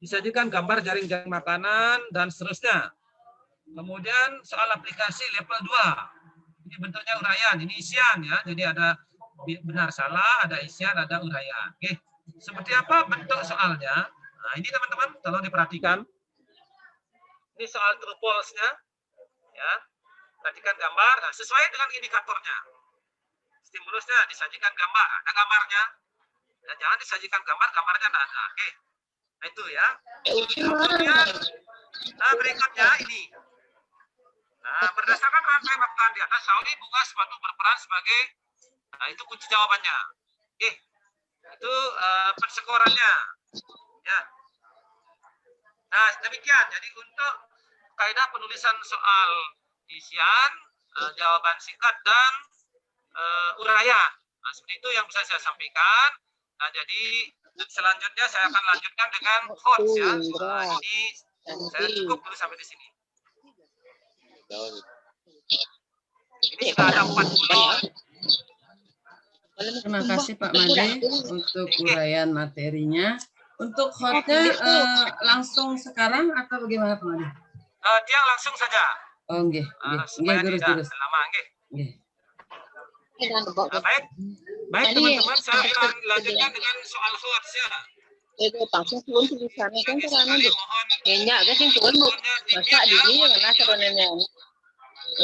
disajikan gambar jaring-jaring makanan dan seterusnya. Kemudian soal aplikasi level 2. Ini bentuknya uraian, ini isian ya. Jadi ada benar salah, ada isian, ada uraian. Oke. Seperti apa bentuk soalnya? Nah, ini teman-teman, tolong diperhatikan. Ini soal true false-nya. Ya. Perhatikan gambar, nah, sesuai dengan indikatornya. Stimulusnya disajikan gambar, ada gambarnya. Dan jangan disajikan gambar, gambarnya tidak ada. Oke. Nah, itu ya. Kemudian, berikutnya ini. Nah, berdasarkan rangkaian bab di atas, Saudi bunga sepatu berperan sebagai, nah, itu kunci jawabannya. Oke. Itu persekorannya. Ya. Nah, demikian. Jadi untuk kaidah penulisan soal isian, jawaban singkat, dan uraian. Nah, seperti itu yang bisa saya sampaikan. Nah, jadi selanjutnya saya akan lanjutkan dengan HOTS ya. Nah, ini saya cukup dulu sampai di sini. Ini sudah ada 40. Terima kasih Pak Made untuk uraian materinya. Untuk hotnya langsung sekarang atau bagaimana Pak Made? Dia langsung saja. Oh, nggih. Supaya tidak lama, nggih. Baik. Baik teman-teman, saya akan lanjutkan dengan soal HOTS ya. Langsung turun di sana kan karena banyak kan sing turun masak dini yang nasi ronennya.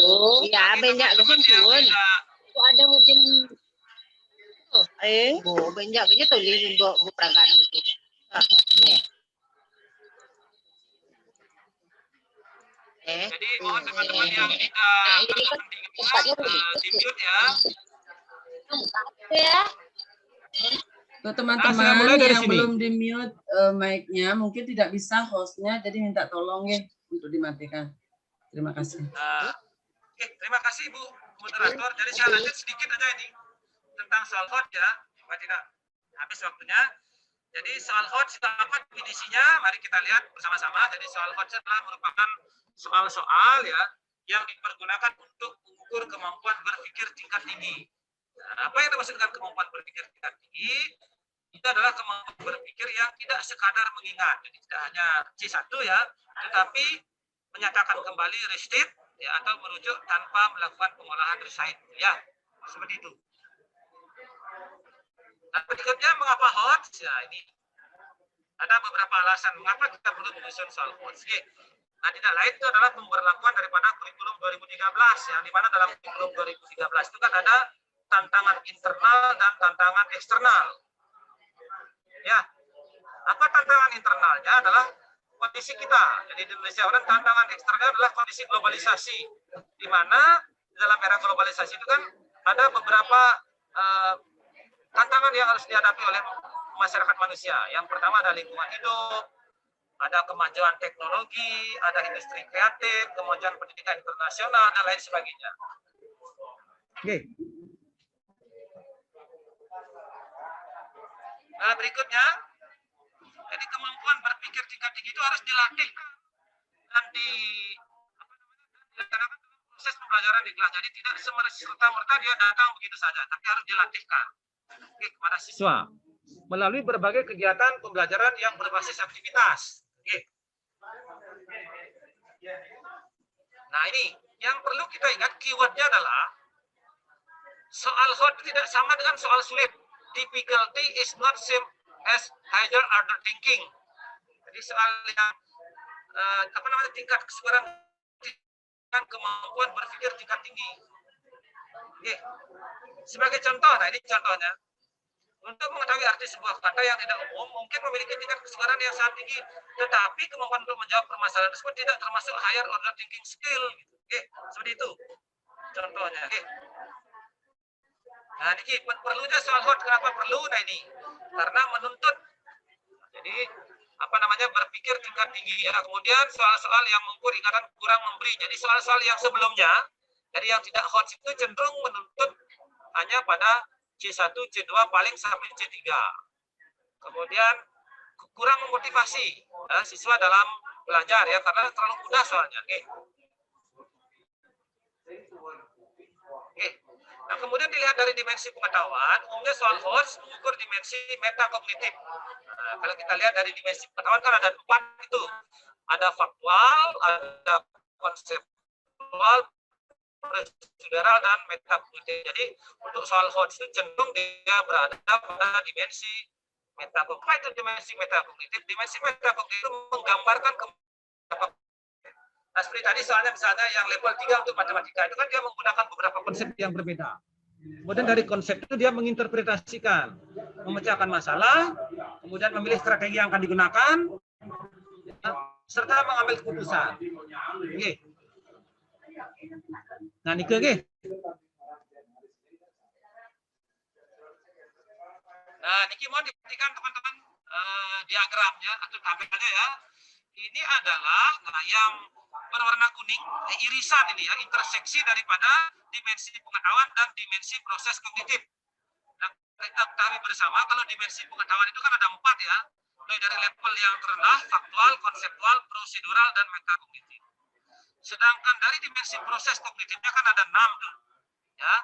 Oh, iya banyak kan sing turun. Kok ada hujan. Banyak aja tuh li bu perangkat itu. Jadi mohon teman-teman yang tidak di mute ya. Ya. Untuk teman-teman yang belum di mute mic-nya, mungkin tidak bisa hostnya, jadi minta tolong ya untuk dimatikan. Terima kasih. Oke, terima kasih Bu moderator. Jadi saya lanjut sedikit aja ini tentang soal HOT ya, supaya tidak habis waktunya. Jadi soal HOT apa definisinya? Mari kita lihat bersama-sama. Jadi soal HOT adalah merupakan soal-soal ya yang dipergunakan untuk mengukur kemampuan berpikir tingkat tinggi. Nah, apa yang dimaksud dengan kemampuan berpikir tingkat tinggi? Itu adalah kemampuan berpikir yang tidak sekadar mengingat. Jadi tidak hanya C1 ya, tetapi menyatakan kembali restate ya, atau merujuk tanpa melakukan pengolahan recite ya, seperti itu. Nah, berikutnya mengapa HOTS? Ya, ini ada beberapa alasan mengapa kita perlu menyusun soal HOTS. Nah, tidak lain itu adalah pemberlakuan daripada kurikulum 2013, yang dimana dalam kurikulum 2013 itu kan ada tantangan internal dan tantangan eksternal. Ya, apa tantangan internalnya adalah kondisi kita. Jadi di Indonesia orang tantangan eksternalnya adalah kondisi globalisasi, di mana dalam era globalisasi itu kan ada beberapa tantangan yang harus dihadapi oleh masyarakat manusia. Yang pertama ada lingkungan hidup, ada kemajuan teknologi, ada industri kreatif, kemajuan pendidikan internasional, dan lain sebagainya. Oke. Nah, berikutnya, jadi kemampuan berpikir tingkat tinggi itu harus dilatih dan dilaksanakan dalam proses pembelajaran di kelas. Jadi tidak serta-merta dia datang begitu saja, tapi harus dilatihkan. Oke, kepada siswa melalui berbagai kegiatan pembelajaran yang berbasis aktivitas. Oke. Nah, ini yang perlu kita ingat, keywordnya adalah soal hard tidak sama dengan soal sulit. Difficulty is not same as higher order thinking. Jadi soal yang tingkat keseluruhan dan kemampuan berpikir tingkat tinggi. Oke. Sebagai contoh, nah ini contohnya. Untuk mengetahui arti sebuah kata yang tidak umum, mungkin memiliki tingkat keseluruhan yang sangat tinggi, tetapi kemampuan untuk menjawab permasalahan tersebut tidak termasuk higher order thinking skill. Oke, seperti itu. Contohnya. Oke. Nah, ini perlunya soal hot. Kenapa perlu? Nah ini, karena menuntut. Jadi berpikir tingkat tinggi. Ya, kemudian soal-soal yang mengukur ingatan kurang memberi. Jadi soal-soal yang sebelumnya, jadi yang tidak hot itu cenderung menuntut hanya pada C1, C2 paling sampai C3. Kemudian kurang memotivasi siswa dalam belajar ya, karena terlalu mudah soalnya. Oke. Nah, kemudian dilihat dari dimensi pengetahuan, umumnya soal HOTS mengukur dimensi metakognitif. Nah, kalau kita lihat dari dimensi pengetahuan kan ada 4 itu. Ada faktual, ada konseptual, prosedural, dan metakognitif. Jadi untuk soal HOTS itu cenderung dia berada pada dimensi metakognitif. Apa itu dimensi metakognitif? Dimensi metakognitif itu menggambarkan nah, seperti tadi soalnya misalnya yang level 3 untuk matematika itu kan dia menggunakan beberapa konsep yang berbeda. Kemudian dari konsep itu dia menginterpretasikan, memecahkan masalah, kemudian memilih strategi yang akan digunakan, serta mengambil keputusan. Oke. Nah, ini oke. Nah, ini mau diperhatikan teman-teman diagramnya atau tabelnya ya. Ini adalah yang berwarna kuning, irisan ini ya, interseksi daripada dimensi pengetahuan dan dimensi proses kognitif. Nah, kita ketahui bersama kalau dimensi pengetahuan itu kan ada 4 ya, mulai dari level yang terendah, faktual, konseptual, prosedural, dan metakognitif. Sedangkan dari dimensi proses kognitifnya kan ada 6 tuh. Ya,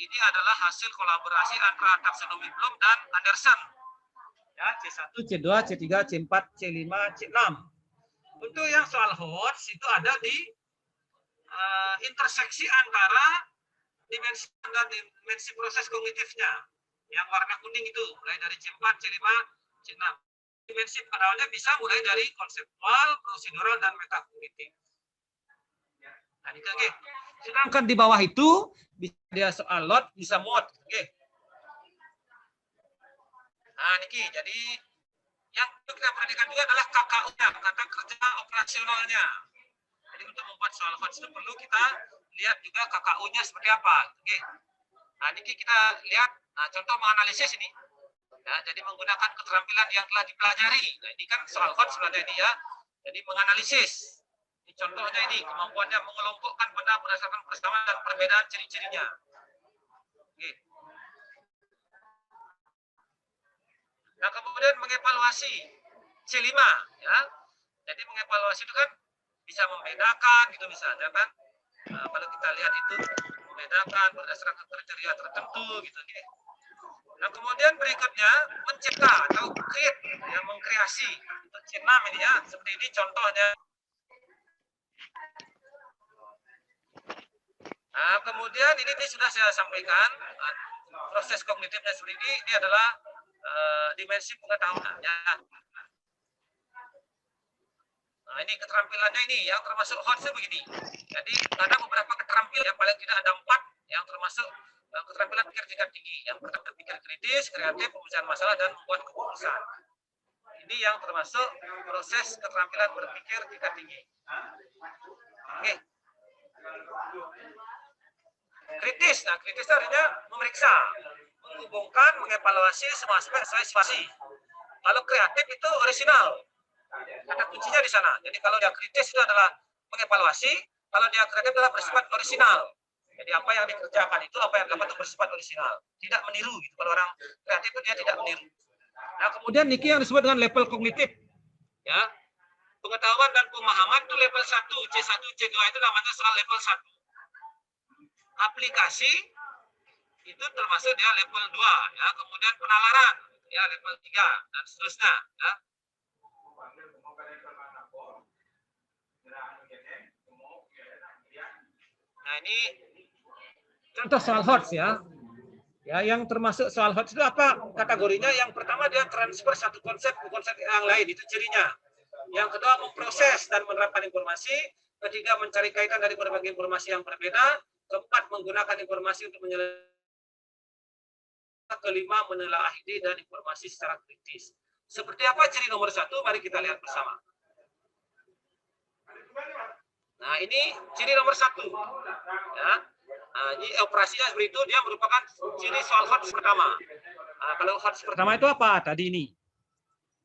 ini adalah hasil kolaborasi antara taksonomi Bloom dan Anderson. Ya, C1, C2, C3, C4, C5, C6. Untuk yang soal HOTS itu ada di interseksi antara dimensi dan dimensi proses kognitifnya. Yang warna kuning itu, mulai dari C4, C5, C6. Dimensi pengetahuannya bisa mulai dari konseptual, prosedural, dan metakognitif. Nah, ini oke. Sedangkan di bawah itu bisa dia soal lot, bisa mod. Oke. Nah, niki jadi yang kita perhatikan juga adalah KKU-nya, kata kerja operasionalnya. Jadi untuk membuat soal HOTS itu perlu kita lihat juga KKU-nya seperti apa. Oke. Nah, ini kita lihat contoh menganalisis ini. Ya, jadi menggunakan keterampilan yang telah dipelajari. Nah, ini kan soal HOTS sebenarnya ini ya. Jadi menganalisis. Ini contohnya ini, kemampuannya mengelompokkan benda berdasarkan persamaan dan perbedaan ciri-cirinya. Oke. Nah, kemudian mengevaluasi C5 ya. Jadi mengevaluasi itu kan bisa membedakan gitu misalnya kan. Nah, kalau kita lihat itu membedakan berdasarkan kriteria tertentu gitu nih. Nah, kemudian berikutnya mencipta atau create yang mengkreasi. Itu C6 ini ya. Seperti ini contohnya. Nah, kemudian ini sudah saya sampaikan proses kognitifnya seperti ini adalah dimensi pengetahuan ya. Nah, ini keterampilannya ini yang termasuk HOTS begini. Jadi ada beberapa keterampilan yang paling tidak ada 4 yang termasuk keterampilan pikir tingkat tinggi. Yang pertama berpikir kritis, kreatif, pemecahan masalah, dan membuat keputusan. Ini yang termasuk proses keterampilan berpikir tingkat tinggi. Oke. Kritis, nah kritis artinya memeriksa, menghubungkan, mengevaluasi semua aspek sesuai situasi. Kalau kreatif itu orisinal, kata kuncinya di sana. Jadi kalau dia kritis itu adalah mengevaluasi, kalau dia kreatif adalah bersifat orisinal. Jadi apa yang dikerjakan itu, apa yang dapat itu bersifat orisinal, tidak meniru. Gitu. Kalau orang kreatif itu dia tidak meniru. Nah kemudian Niki yang disebut dengan level kognitif, ya pengetahuan dan pemahaman itu level 1, C1, C2 itu namanya soal level 1. Aplikasi itu termasuk dia level 2, ya kemudian penalaran ya level 3 dan seterusnya, ya. Nah ini contoh soal HOTS ya. Ya, yang termasuk soal HOTS itu apa kategorinya? Yang pertama dia transfer satu konsep ke konsep yang lain, itu cirinya. Yang kedua memproses dan menerapkan informasi. Ketiga mencari kaitan dari berbagai informasi yang berbeda. Keempat menggunakan informasi untuk menyelesaikan. Kelima menelaah ide dan informasi secara kritis. Seperti apa ciri nomor 1? Mari kita lihat bersama. Nah ini ciri nomor 1. Ya. Nah, ini operasinya seperti itu, dia merupakan ciri soal HOTS pertama. Nah, kalau HOTS pertama itu apa? Tadi ini.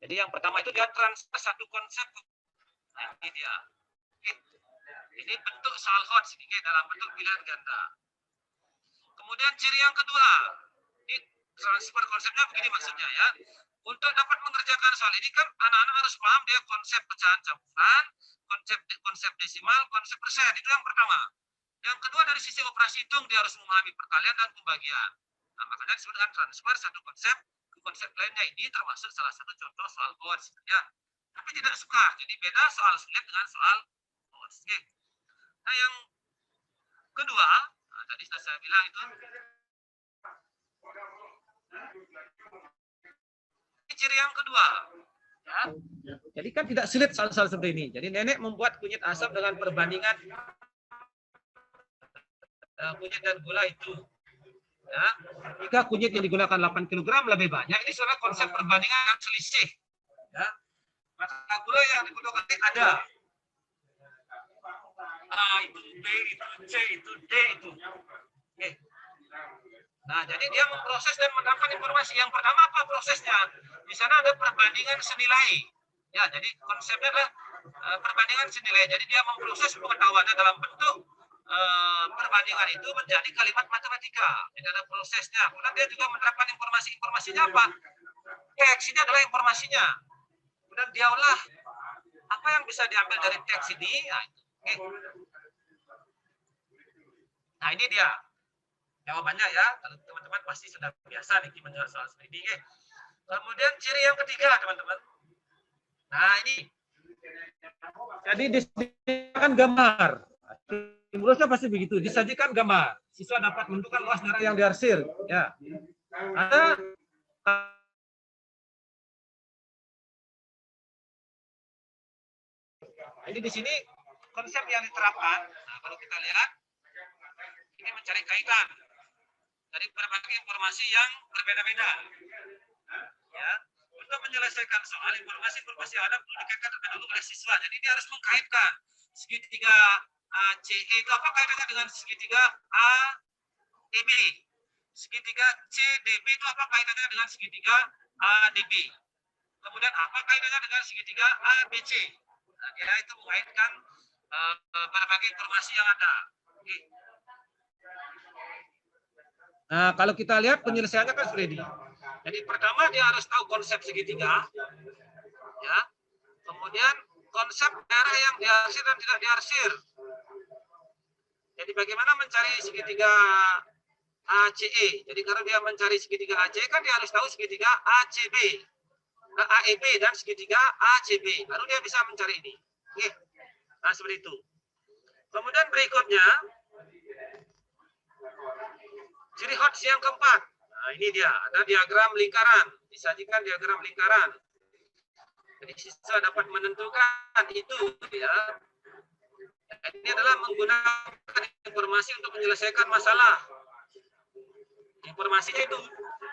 Jadi yang pertama itu dia transfer satu konsep. Nah, ini dia. Ini bentuk soal HOTS ini dalam bentuk pilihan ganda. Kemudian ciri yang kedua, ini transfer konsepnya begini maksudnya ya. Untuk dapat mengerjakan soal ini kan anak-anak harus paham dia konsep pecahan campuran, konsep desimal, konsep persen. Itu yang pertama. Yang kedua dari sisi operasi hitung dia harus memahami perkalian dan pembagian. Nah, makanya disebut dengan transfer satu konsep ke konsep lainnya. Ini termasuk salah satu contoh soal HOTS ya. Tapi tidak suka. Jadi beda soal sulit dengan soal HOTS. Oke. Nah, yang kedua, nah, tadi sudah saya bilang itu ciri yang kedua. Ya. Jadi kan tidak sulit soal-soal seperti ini. Jadi nenek membuat kunyit asam dengan perbandingan kunyit dan gula itu. Ya. Jika kunyit yang digunakan 8 kg lebih banyak, ini sebenarnya konsep perbandingan yang selisih. Ya. Maka gula yang digunakan ada. A itu B, itu C, itu D, itu. Oke. Nah, jadi dia memproses dan menerapkan informasi. Yang pertama apa prosesnya? Di sana ada perbandingan senilai. Ya, jadi konsepnya adalah perbandingan senilai. Jadi dia memproses pengetahuannya dalam bentuk perbandingan itu menjadi kalimat matematika. Jadi ada prosesnya. Kemudian dia juga menerapkan informasi. Informasinya apa? Teks ini adalah informasinya. Kemudian dia olah apa yang bisa diambil dari teks ini. Nah, okay. Nah ini dia jawabannya ya. Kalau teman-teman pasti sudah biasa nih menjawab soal seperti ini. Kemudian ciri yang ketiga teman-teman. Nah ini. Jadi disediakan gambar. Menurutnya pasti begitu. Disajikan gambar. Siswa dapat menentukan luas daerah yang diarsir. Ya. Ada jadi di sini konsep yang diterapkan. Nah, kalau kita lihat ini mencari kaitan dari berbagai informasi yang berbeda-beda. Ya. Untuk menyelesaikan soal informasi yang ada perlu dikaitkan terlebih dahulu oleh siswa. Jadi dia harus mengkaitkan segitiga CE itu apa kaitannya dengan segitiga ADB. Segitiga CDB itu apa kaitannya dengan segitiga ADB. Kemudian apa kaitannya dengan segitiga ABC. Nah, dia itu mengaitkan berbagai informasi yang ada. Oke. Nah, kalau kita lihat penyelesaiannya kan seperti ini. Jadi pertama dia harus tahu konsep segitiga, ya. Kemudian konsep daerah yang diarsir dan tidak diarsir. Jadi bagaimana mencari segitiga ACE. Jadi kalau dia mencari segitiga ACE kan dia harus tahu segitiga ACB, AEB dan segitiga ACB. Baru dia bisa mencari ini. Oke. Nah seperti itu. Kemudian berikutnya ciri HOTS yang keempat. Nah ini dia, ada diagram lingkaran. Disajikan diagram lingkaran. Jadi siswa dapat menentukan itu ya. Ini adalah menggunakan informasi untuk menyelesaikan masalah. Informasinya itu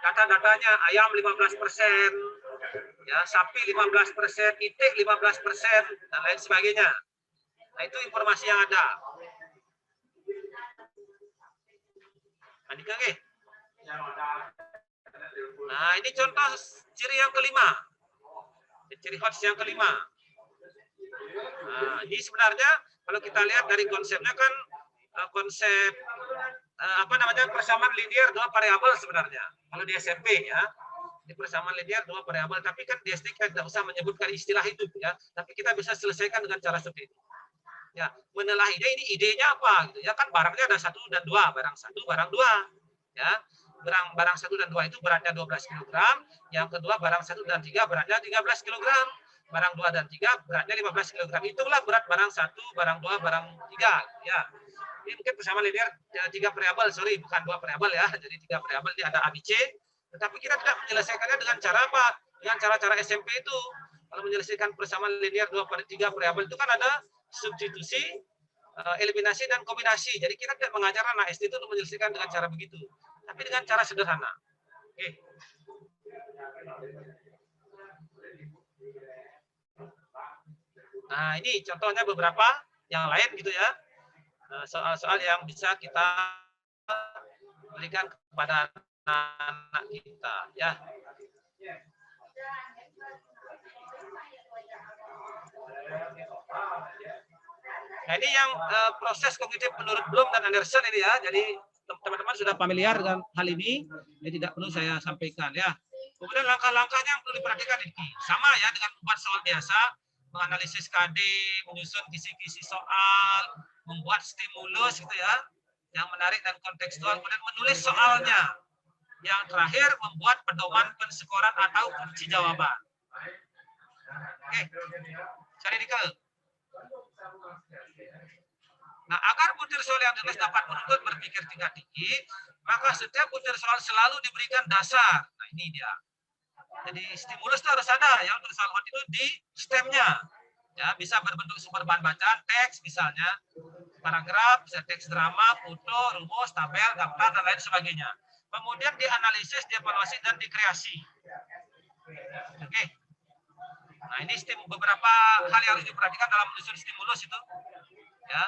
data-datanya ayam 15%, ya sapi 15%, itik 15% dan lain sebagainya. Nah, itu informasi yang ada. Nah, ini contoh ciri yang kelima. Ciri khas yang kelima. Nah, ini sebenarnya kalau kita lihat dari konsepnya kan konsep persamaan linear dua variabel sebenarnya. Kalau di SMP ya, di persamaan linear dua variabel, tapi kan di SD kita tidak usah menyebutkan istilah itu ya, tapi kita bisa selesaikan dengan cara seperti itu. Ya, menelah ide, ini idenya apa gitu ya, kan barangnya ada 1 dan 2, barang 1, barang 2. Ya. Barang 1 dan 2 itu beratnya 12 kg, yang kedua barang 1 dan 3 beratnya 13 kg. Barang 2 dan 3 beratnya 15 kg. Itulah berat barang 1, barang 2, barang 3 ya. Ini mungkin bersama linear 3 variabel, sorry, bukan 2 variabel ya. Jadi 3 variabel, ini ada A, B, C. Tetapi kita tidak menyelesaikannya dengan cara apa? Dengan cara-cara SMP itu. Kalau menyelesaikan persamaan linear 3 variabel itu kan ada substitusi, eliminasi, dan kombinasi. Jadi kita tidak mengajar anak SD itu untuk menyelesaikan dengan cara begitu. Tapi dengan cara sederhana. Oke. Nah, ini contohnya beberapa yang lain gitu ya. Soal-soal yang bisa kita berikan kepada anak kita ya. Nah, ini yang proses kognitif menurut Bloom dan Anderson ini ya. Jadi teman-teman sudah familiar dengan hal ini, jadi tidak perlu saya sampaikan ya. Kemudian langkah-langkahnya yang perlu diperhatikan ini sama ya dengan membuat soal biasa, menganalisis KD, menyusun kisi-kisi soal, membuat stimulus gitu ya, yang menarik dan kontekstual, kemudian menulis soalnya. Yang terakhir membuat pedoman penskoran atau kunci jawaban. Oke, cari Dika. Nah, agar butir soal yang ditulis dapat menuntut berpikir tingkat tinggi, maka setiap butir soal selalu diberikan dasar. Nah, ini dia. Jadi stimulus itu harus ada ya untuk soal hot itu di stemnya. Ya, bisa berbentuk sumber bahan bacaan, teks misalnya, paragraf, bisa teks drama, foto, rumus, tabel, daftar, dan lain sebagainya. Kemudian dianalisis, dievaluasi, dan dikreasi. Oke. Nah, ini beberapa hal yang harus diperhatikan dalam menyusun stimulus itu. Ya.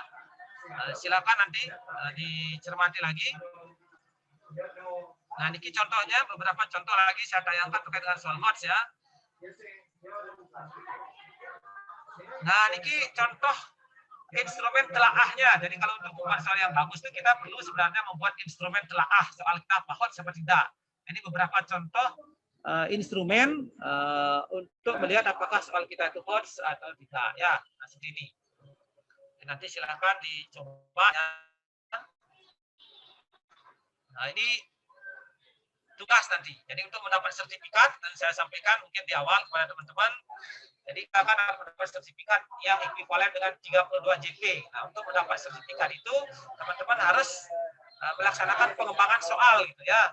Silakan nanti dicermati lagi. Nah, ini contohnya, beberapa contoh lagi saya tayangkan terkait dengan soal HOTS ya. Nah, ini contoh instrumen telaahnya. Jadi kalau untuk membuat soal yang bagus itu kita perlu sebenarnya membuat instrumen telaah soal kita apa HOTS apa tidak. Ini beberapa contoh instrumen untuk melihat apakah soal kita itu HOTS atau tidak ya. Nah, seperti ini. Nanti silakan dicoba ya. Nah, ini tugas nanti. Jadi untuk mendapat sertifikat, dan saya sampaikan mungkin di awal kepada teman-teman, jadi kita akan mendapat sertifikat yang ekuivalen dengan 32 JP. Nah, untuk mendapat sertifikat itu, teman-teman harus melaksanakan pengembangan soal gitu ya.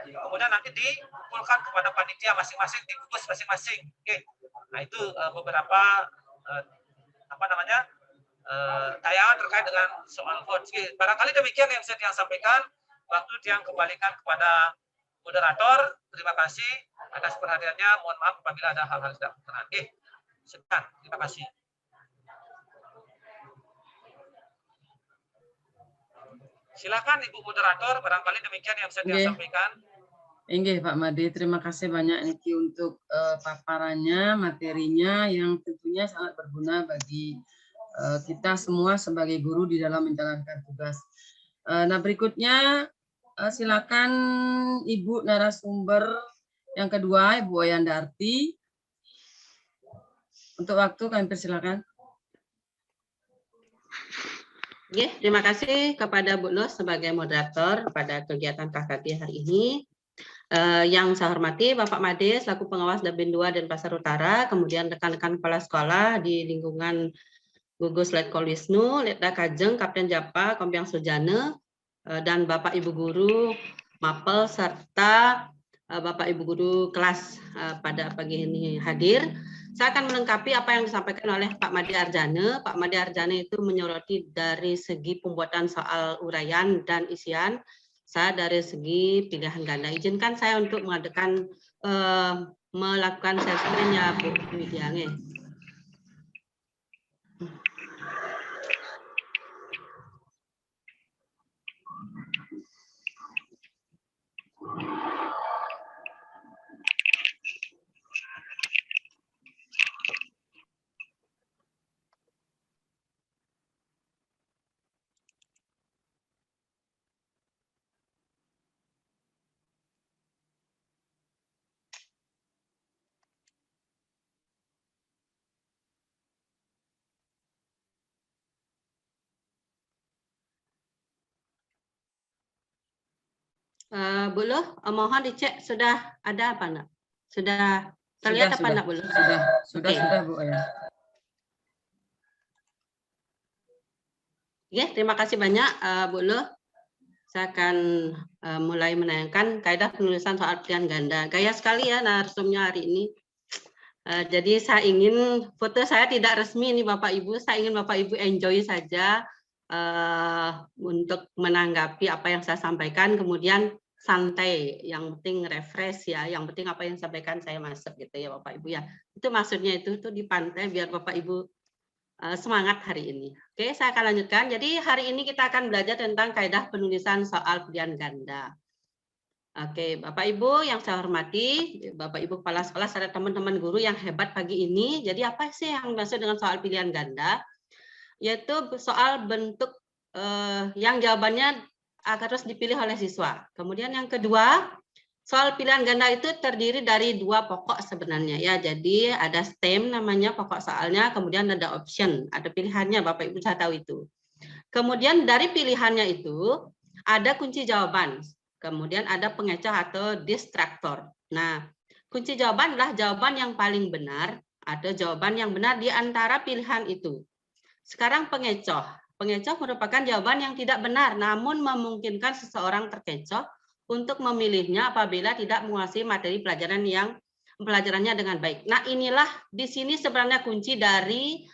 Kemudian nanti dikumpulkan kepada panitia masing-masing, di gugus masing-masing. Oke. Nah, itu beberapa tayangan terkait dengan soal HOTS. Barangkali demikian yang saya sampaikan. Waktu yang kembalikan kepada moderator. Terima kasih atas perhatiannya. Mohon maaf apabila ada hal-hal tidak berkenan. Sekian. Terima kasih. Silakan Ibu moderator. Barangkali demikian yang saya sampaikan. Inggih Pak Made, terima kasih banyak Niki untuk paparannya, materinya yang tentunya sangat berguna bagi kita semua sebagai guru di dalam menjalankan tugas. Nah, berikutnya silakan Ibu narasumber yang kedua, Ibu Oyandarti. Untuk waktu kami persilakan. Terima kasih kepada Bu Lus sebagai moderator pada kegiatan KKG hari ini. Yang saya hormati Bapak Made selaku pengawas Dabin 2 dan Pasar Utara, kemudian rekan-rekan kepala sekolah di lingkungan Gugus Letkol Wisnu, Letda Kajeng, Kapten Japa, Kompiang Sujana, dan Bapak Ibu Guru, Mapel, serta Bapak Ibu guru kelas pada pagi ini hadir. Saya akan melengkapi apa yang disampaikan oleh Pak Made Arjane. Pak Made Arjane itu menyoroti dari segi pembuatan soal uraian dan isian. Saya dari segi pilihan ganda. Izinkan saya untuk mengadakan melakukan share screen ya Bu Widiange. Bu Luh, mohon dicek sudah ada apa enggak? Sudah terlihat apa enggak Bu Luh? Sudah Bu ya. Oke, terima kasih banyak Bu Luh. Saya akan mulai menayangkan kaidah penulisan soal pilihan ganda. Gaya sekali ya narsumnya hari ini. Jadi saya ingin foto saya tidak resmi ini Bapak Ibu. Saya ingin Bapak Ibu enjoy saja untuk menanggapi apa yang saya sampaikan. Kemudian santai, yang penting refresh ya, yang penting apa yang disampaikan saya masuk gitu ya Bapak Ibu ya. Itu maksudnya itu di pantai biar Bapak Ibu semangat hari ini. Oke, saya akan lanjutkan. Jadi hari ini kita akan belajar tentang kaidah penulisan soal pilihan ganda. Oke, Bapak Ibu yang saya hormati, Bapak Ibu kepala sekolah, serta teman-teman guru yang hebat pagi ini. Jadi apa sih yang dimaksud dengan soal pilihan ganda? Yaitu soal bentuk yang jawabannya harus dipilih oleh siswa. Kemudian yang kedua, soal pilihan ganda itu terdiri dari dua pokok sebenarnya ya. Jadi ada stem namanya pokok soalnya, kemudian ada option, ada pilihannya Bapak Ibu saya tahu itu. Kemudian dari pilihannya itu ada kunci jawaban. Kemudian ada pengecoh atau distraktor. Nah, kunci jawaban adalah jawaban yang paling benar atau jawaban yang benar di antara pilihan itu. Sekarang pengecoh. Pengecoh merupakan jawaban yang tidak benar, namun memungkinkan seseorang terkecoh untuk memilihnya apabila tidak menguasai materi pelajarannya dengan baik. Nah, inilah di sini sebenarnya kunci dari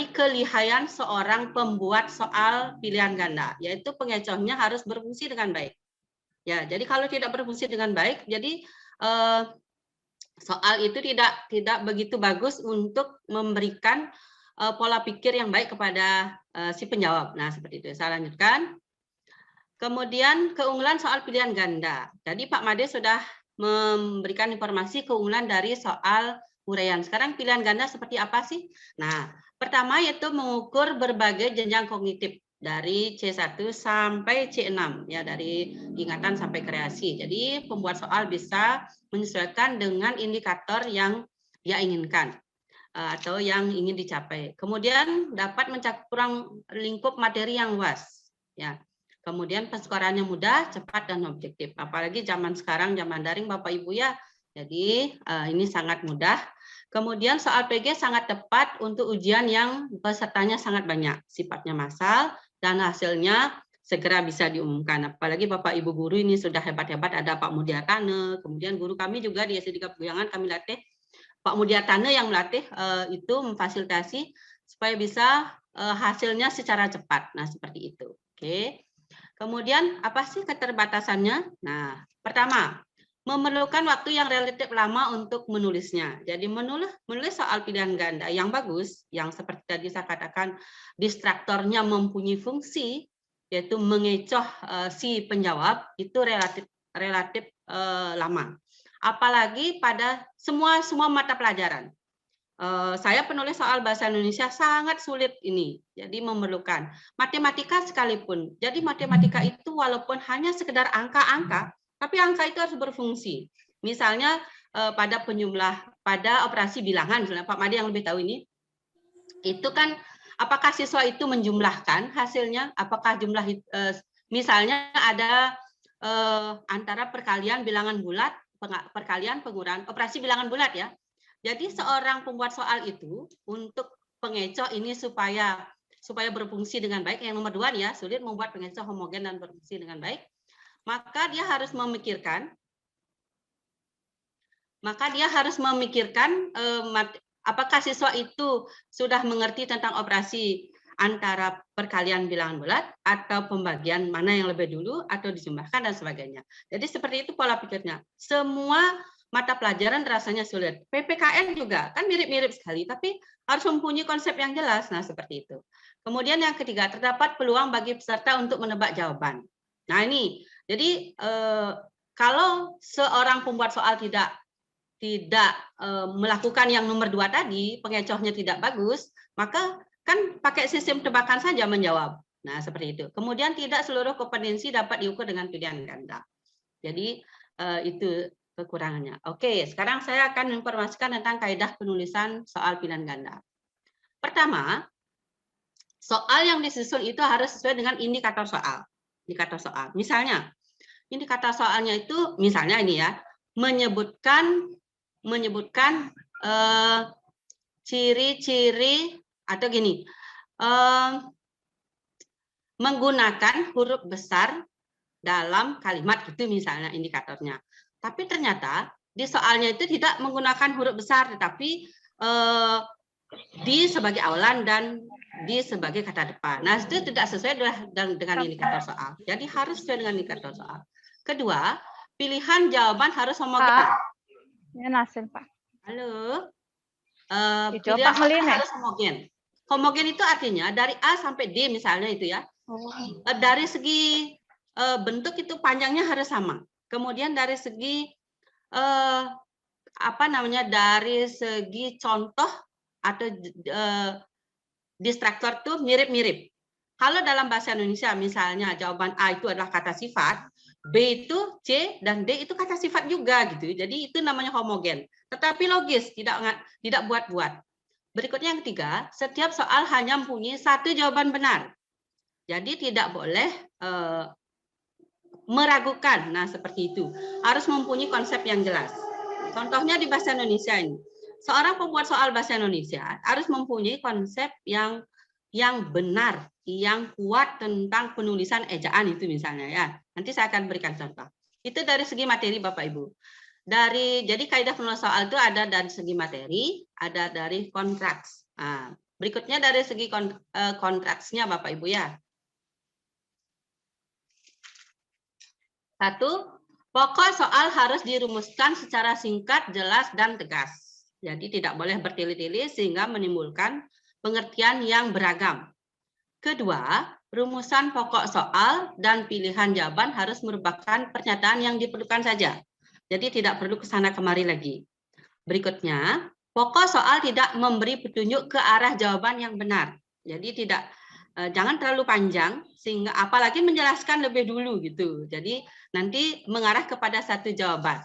kelihayan seorang pembuat soal pilihan ganda, yaitu pengecohnya harus berfungsi dengan baik. Ya, jadi kalau tidak berfungsi dengan baik, jadi soal itu tidak begitu bagus untuk memberikan pola pikir yang baik kepada si penjawab. Nah, seperti itu. Saya lanjutkan. Kemudian keunggulan soal pilihan ganda. Jadi Pak Made sudah memberikan informasi keunggulan dari soal uraian. Sekarang pilihan ganda seperti apa sih? Nah, pertama yaitu mengukur berbagai jenjang kognitif dari C1 sampai C6 ya, dari ingatan sampai kreasi. Jadi pembuat soal bisa menyesuaikan dengan indikator yang dia inginkan atau yang ingin dicapai. Kemudian dapat mencakup ruang lingkup materi yang luas ya. Kemudian pensukarannya mudah, cepat dan objektif. Apalagi zaman sekarang, zaman daring Bapak Ibu ya. Jadi ini sangat mudah. Kemudian soal PG sangat tepat untuk ujian yang pesertanya sangat banyak, sifatnya massal dan hasilnya segera bisa diumumkan. Apalagi Bapak Ibu guru ini sudah hebat-hebat, ada Pak Mudiatane, kemudian guru kami juga di SD Peguyangan kami latih Pak Mudiatane yang melatih itu memfasilitasi supaya bisa hasilnya secara cepat. Nah, seperti itu. Oke. Kemudian apa sih keterbatasannya? Nah, pertama, memerlukan waktu yang relatif lama untuk menulisnya. Jadi menulis soal pilihan ganda yang bagus, yang seperti tadi saya katakan distraktornya mempunyai fungsi, yaitu mengecoh si penjawab, itu relatif lama. Apalagi pada semua mata pelajaran. Saya penulis soal bahasa Indonesia sangat sulit ini, jadi memerlukan matematika sekalipun. Jadi matematika itu walaupun hanya sekedar angka-angka, tapi angka itu harus berfungsi. Misalnya pada operasi bilangan, misalnya Pak Made yang lebih tahu ini, itu kan apakah siswa itu menjumlahkan hasilnya, apakah jumlah misalnya ada antara perkalian bilangan bulat, perkalian pengurangan, operasi bilangan bulat ya. Jadi seorang pembuat soal itu untuk pengecoh ini supaya berfungsi dengan baik, yang nomor 2 ya, sulit membuat pengecoh homogen dan berfungsi dengan baik, maka dia harus memikirkan maka dia harus memikirkan apakah siswa itu sudah mengerti tentang operasi antara perkalian bilangan bulat atau pembagian mana yang lebih dulu atau dijumlahkan dan sebagainya. Jadi seperti itu pola pikirnya. Semua mata pelajaran rasanya sulit. PPKN juga kan mirip-mirip sekali, tapi harus mempunyai konsep yang jelas. Nah, seperti itu. Kemudian yang ketiga, terdapat peluang bagi peserta untuk menebak jawaban. Nah, ini. Jadi kalau seorang pembuat soal tidak melakukan yang nomor 2 tadi, pengecohnya tidak bagus, maka kan pakai sistem tebakan saja menjawab. Nah, seperti itu. Kemudian tidak seluruh kompetensi dapat diukur dengan pilihan ganda. Jadi itu kekurangannya. Oke, sekarang saya akan menginformasikan tentang kaidah penulisan soal pilihan ganda. Pertama, soal yang disusun itu harus sesuai dengan indikator soal. Indikator soal. Misalnya, indikator soalnya itu misalnya ini ya, menyebutkan ciri-ciri atau gini, menggunakan huruf besar dalam kalimat, itu misalnya indikatornya. Tapi ternyata di soalnya itu tidak menggunakan huruf besar, tetapi di sebagai awalan dan di sebagai kata depan. Nah, itu tidak sesuai dengan indikator soal. Jadi harus sesuai dengan indikator soal. Kedua, pilihan jawaban harus homogen. Ya, Nasin, Pak. Halo. Pilihan harus homogen. Homogen itu artinya dari A sampai D misalnya itu ya. Dari segi bentuk itu panjangnya harus sama. Kemudian dari segi dari segi contoh atau distraktor itu mirip-mirip. Kalau dalam bahasa Indonesia misalnya jawaban A itu adalah kata sifat, B itu C dan D itu kata sifat juga gitu. Jadi itu namanya homogen. Tetapi logis, tidak buat-buat. Berikutnya yang ketiga, setiap soal hanya mempunyai satu jawaban benar. Jadi tidak boleh meragukan. Nah, seperti itu. Harus mempunyai konsep yang jelas. Contohnya di bahasa Indonesia ini. Seorang pembuat soal bahasa Indonesia harus mempunyai konsep yang benar, yang kuat tentang penulisan ejaan itu misalnya ya. Nanti saya akan berikan contoh. Itu dari segi materi Bapak Ibu. Jadi kaidah penulisan soal itu ada dari segi materi, ada dari kontraks. Nah, berikutnya dari segi kontraksnya Bapak Ibu ya. 1. Pokok soal harus dirumuskan secara singkat, jelas, dan tegas. Jadi tidak boleh bertele-tele sehingga menimbulkan pengertian yang beragam. Kedua, rumusan pokok soal dan pilihan jawaban harus merupakan pernyataan yang diperlukan saja. Jadi tidak perlu ke sana kemari lagi. Berikutnya, pokok soal tidak memberi petunjuk ke arah jawaban yang benar. Jadi jangan terlalu panjang sehingga apalagi menjelaskan lebih dulu gitu. Jadi nanti mengarah kepada satu jawaban.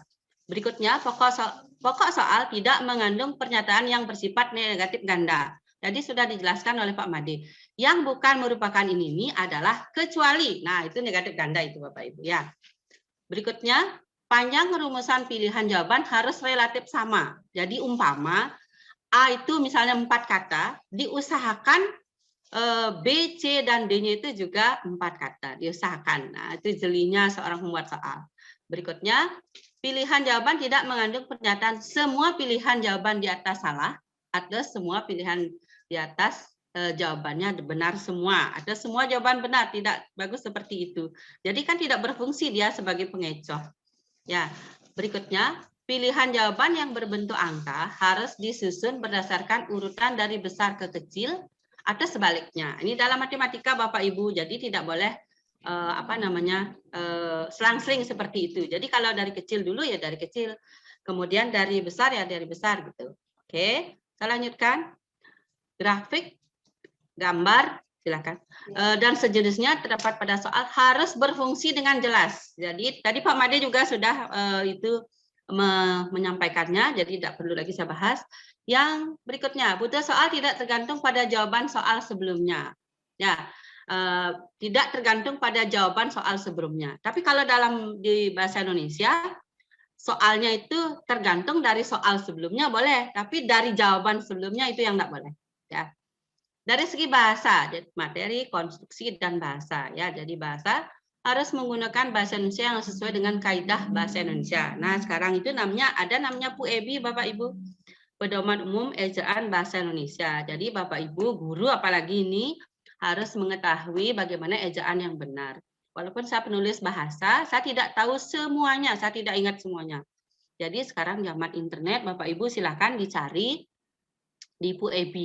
Berikutnya, pokok soal tidak mengandung pernyataan yang bersifat negatif ganda. Jadi sudah dijelaskan oleh Pak Made. Yang bukan merupakan ini adalah kecuali. Nah, itu negatif ganda itu Bapak Ibu ya. Berikutnya, panjang rumusan pilihan jawaban harus relatif sama. Jadi umpama A itu misalnya 4 kata, diusahakan B, C, dan D-nya itu juga 4 kata. Diusahakan. Nah, itu jelinya seorang pembuat soal. Berikutnya, pilihan jawaban tidak mengandung pernyataan semua pilihan jawaban di atas salah atau semua pilihan di atas jawabannya benar semua. Ada semua jawaban benar, tidak bagus seperti itu. Jadi kan tidak berfungsi dia sebagai pengecoh. Ya, berikutnya pilihan jawaban yang berbentuk angka harus disusun berdasarkan urutan dari besar ke kecil atau sebaliknya. Ini dalam matematika Bapak Ibu, jadi tidak boleh selang-seling seperti itu. Jadi kalau dari kecil dulu ya dari kecil, kemudian dari besar ya dari besar gitu. Oke, saya lanjutkan. Grafik, gambar, silakan. Dan sejenisnya terdapat pada soal harus berfungsi dengan jelas. Jadi tadi Pak Made juga sudah menyampaikannya, jadi tidak perlu lagi saya bahas. Yang berikutnya, butuh soal tidak tergantung pada jawaban soal sebelumnya. Ya, tidak tergantung pada jawaban soal sebelumnya. Tapi kalau di bahasa Indonesia, soalnya itu tergantung dari soal sebelumnya boleh, tapi dari jawaban sebelumnya itu yang tidak boleh. Ya. Dari segi bahasa, materi, konstruksi, dan bahasa. Ya, jadi bahasa harus menggunakan bahasa Indonesia yang sesuai dengan kaidah bahasa Indonesia. Nah, sekarang itu namanya PUEB, Bapak Ibu. Pedoman Umum Ejaan Bahasa Indonesia. Jadi Bapak Ibu, guru apalagi ini harus mengetahui bagaimana ejaan yang benar. Walaupun saya penulis bahasa, saya tidak tahu semuanya, saya tidak ingat semuanya. Jadi sekarang zaman internet, Bapak Ibu silakan dicari di PUEB.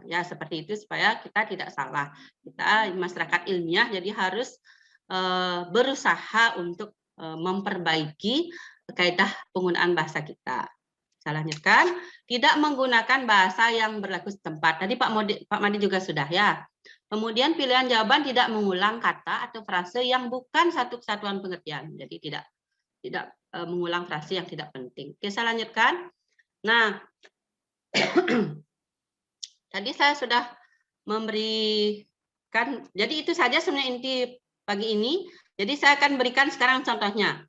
Ya seperti itu supaya kita tidak salah. Kita masyarakat ilmiah jadi harus berusaha untuk memperbaiki kaidah penggunaan bahasa kita. Saya lanjutkan, tidak menggunakan bahasa yang berlaku setempat. Tadi Pak Madi juga sudah ya. Kemudian pilihan jawaban tidak mengulang kata atau frase yang bukan satu kesatuan pengertian. Jadi tidak mengulang frase yang tidak penting. Oke, saya lanjutkan. Nah, tadi saya sudah memberikan, jadi itu saja sebenarnya inti pagi ini. Jadi saya akan berikan sekarang contohnya.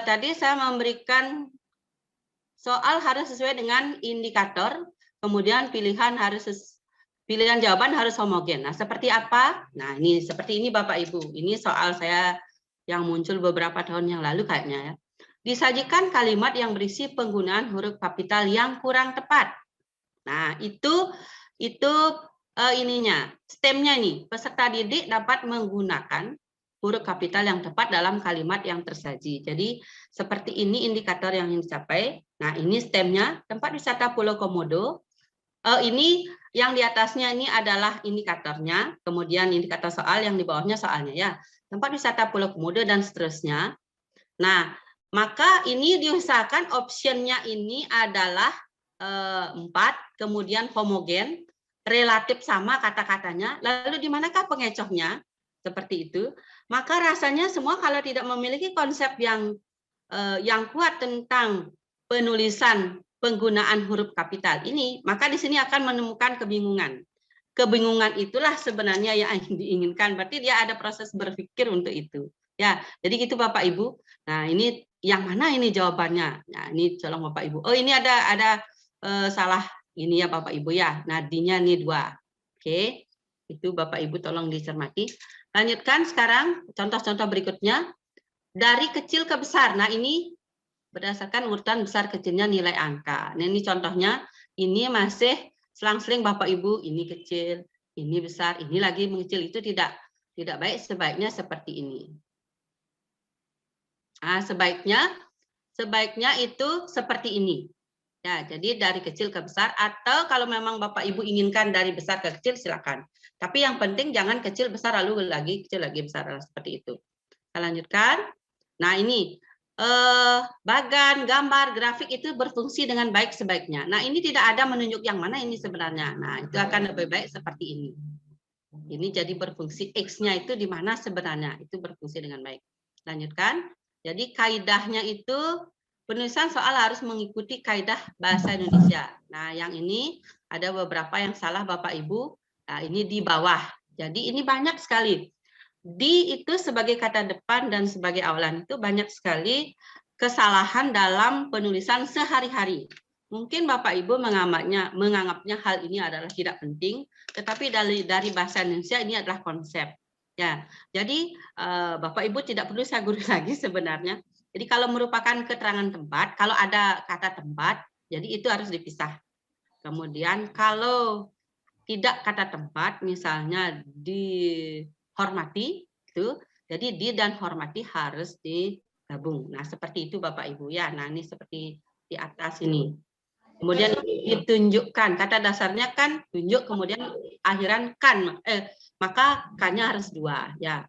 Tadi saya memberikan soal harus sesuai dengan indikator, kemudian pilihan jawaban harus homogen. Nah, seperti apa? Nah, ini seperti ini Bapak Ibu. Ini soal saya yang muncul beberapa tahun yang lalu kayaknya ya. Disajikan kalimat yang berisi penggunaan huruf kapital yang kurang tepat. Nah, itu ininya, stemnya nih. Peserta didik dapat menggunakan huruf kapital yang tepat dalam kalimat yang tersaji. Jadi seperti ini indikator yang ingin dicapai. Nah, ini stemnya, tempat wisata Pulau Komodo. Ini yang di atasnya ini adalah indikatornya, kemudian indikator soal yang di bawahnya soalnya ya. Tempat wisata Pulau Komodo dan seterusnya. Nah, maka ini diusahakan optionnya ini adalah 4, kemudian homogen, relatif sama kata-katanya. Lalu di manakah pengecohnya? Seperti itu. Maka rasanya semua kalau tidak memiliki konsep yang kuat tentang penulisan penggunaan huruf kapital ini, maka di sini akan menemukan kebingungan. Kebingungan itulah sebenarnya yang diinginkan. Berarti dia ada proses berpikir untuk itu. Ya, jadi gitu Bapak Ibu. Nah, ini yang mana ini jawabannya? Nah, ini tolong Bapak Ibu. Oh, ini ada salah ini ya Bapak Ibu ya. Nadinya ini 2. Oke. Itu Bapak Ibu tolong dicermati. Lanjutkan sekarang contoh-contoh berikutnya. Dari kecil ke besar. Nah, ini berdasarkan urutan besar kecilnya nilai angka. Nah, ini contohnya, ini masih selang-seling Bapak Ibu, ini kecil, ini besar, ini lagi mengecil, itu tidak baik, sebaiknya seperti ini. Nah, sebaiknya itu seperti ini. Ya, jadi dari kecil ke besar, atau kalau memang Bapak Ibu inginkan dari besar ke kecil, silakan. Tapi yang penting jangan kecil besar lalu lagi kecil lagi besar, seperti itu. Kita lanjutkan. Nah, ini bagan, gambar, grafik itu berfungsi dengan baik sebaiknya. Nah, ini tidak ada menunjuk yang mana ini sebenarnya. Nah, itu akan lebih baik seperti ini. Ini jadi berfungsi X-nya itu di mana sebenarnya. Itu berfungsi dengan baik. Lanjutkan. Jadi kaidahnya itu penulisan soal harus mengikuti kaidah bahasa Indonesia. Nah, yang ini ada beberapa yang salah Bapak Ibu. Nah, ini di bawah. Jadi ini banyak sekali. Di itu sebagai kata depan dan sebagai awalan itu banyak sekali kesalahan dalam penulisan sehari-hari. Mungkin Bapak Ibu menganggapnya hal ini adalah tidak penting, tetapi dari bahasa Indonesia ini adalah konsep. Ya, jadi Bapak Ibu tidak perlu saya gurui lagi sebenarnya. Jadi kalau merupakan keterangan tempat, kalau ada kata tempat, jadi itu harus dipisah. Kemudian kalau tidak kata tempat, misalnya dihormati, itu, jadi di dan hormati harus digabung. Nah, seperti itu Bapak Ibu ya. Nah, ini seperti di atas ini. Kemudian ditunjukkan, kata dasarnya kan tunjuk, kemudian akhiran kan, maka kan-nya harus 2 ya.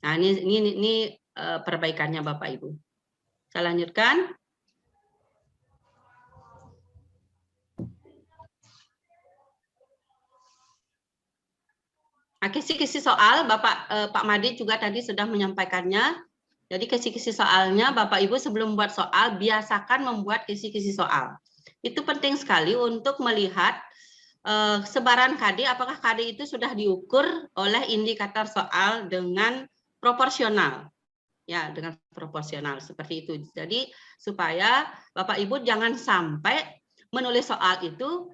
Nah, ini perbaikannya Bapak Ibu. Saya lanjutkan. Nah, kisi-kisi soal Pak Madi juga tadi sudah menyampaikannya. Jadi kisi-kisi soalnya Bapak Ibu sebelum membuat soal biasakan membuat kisi-kisi soal. Itu penting sekali untuk melihat sebaran KD, apakah KD itu sudah diukur oleh indikator soal dengan proporsional. Ya, dengan proporsional seperti itu. Jadi supaya Bapak Ibu jangan sampai menulis soal itu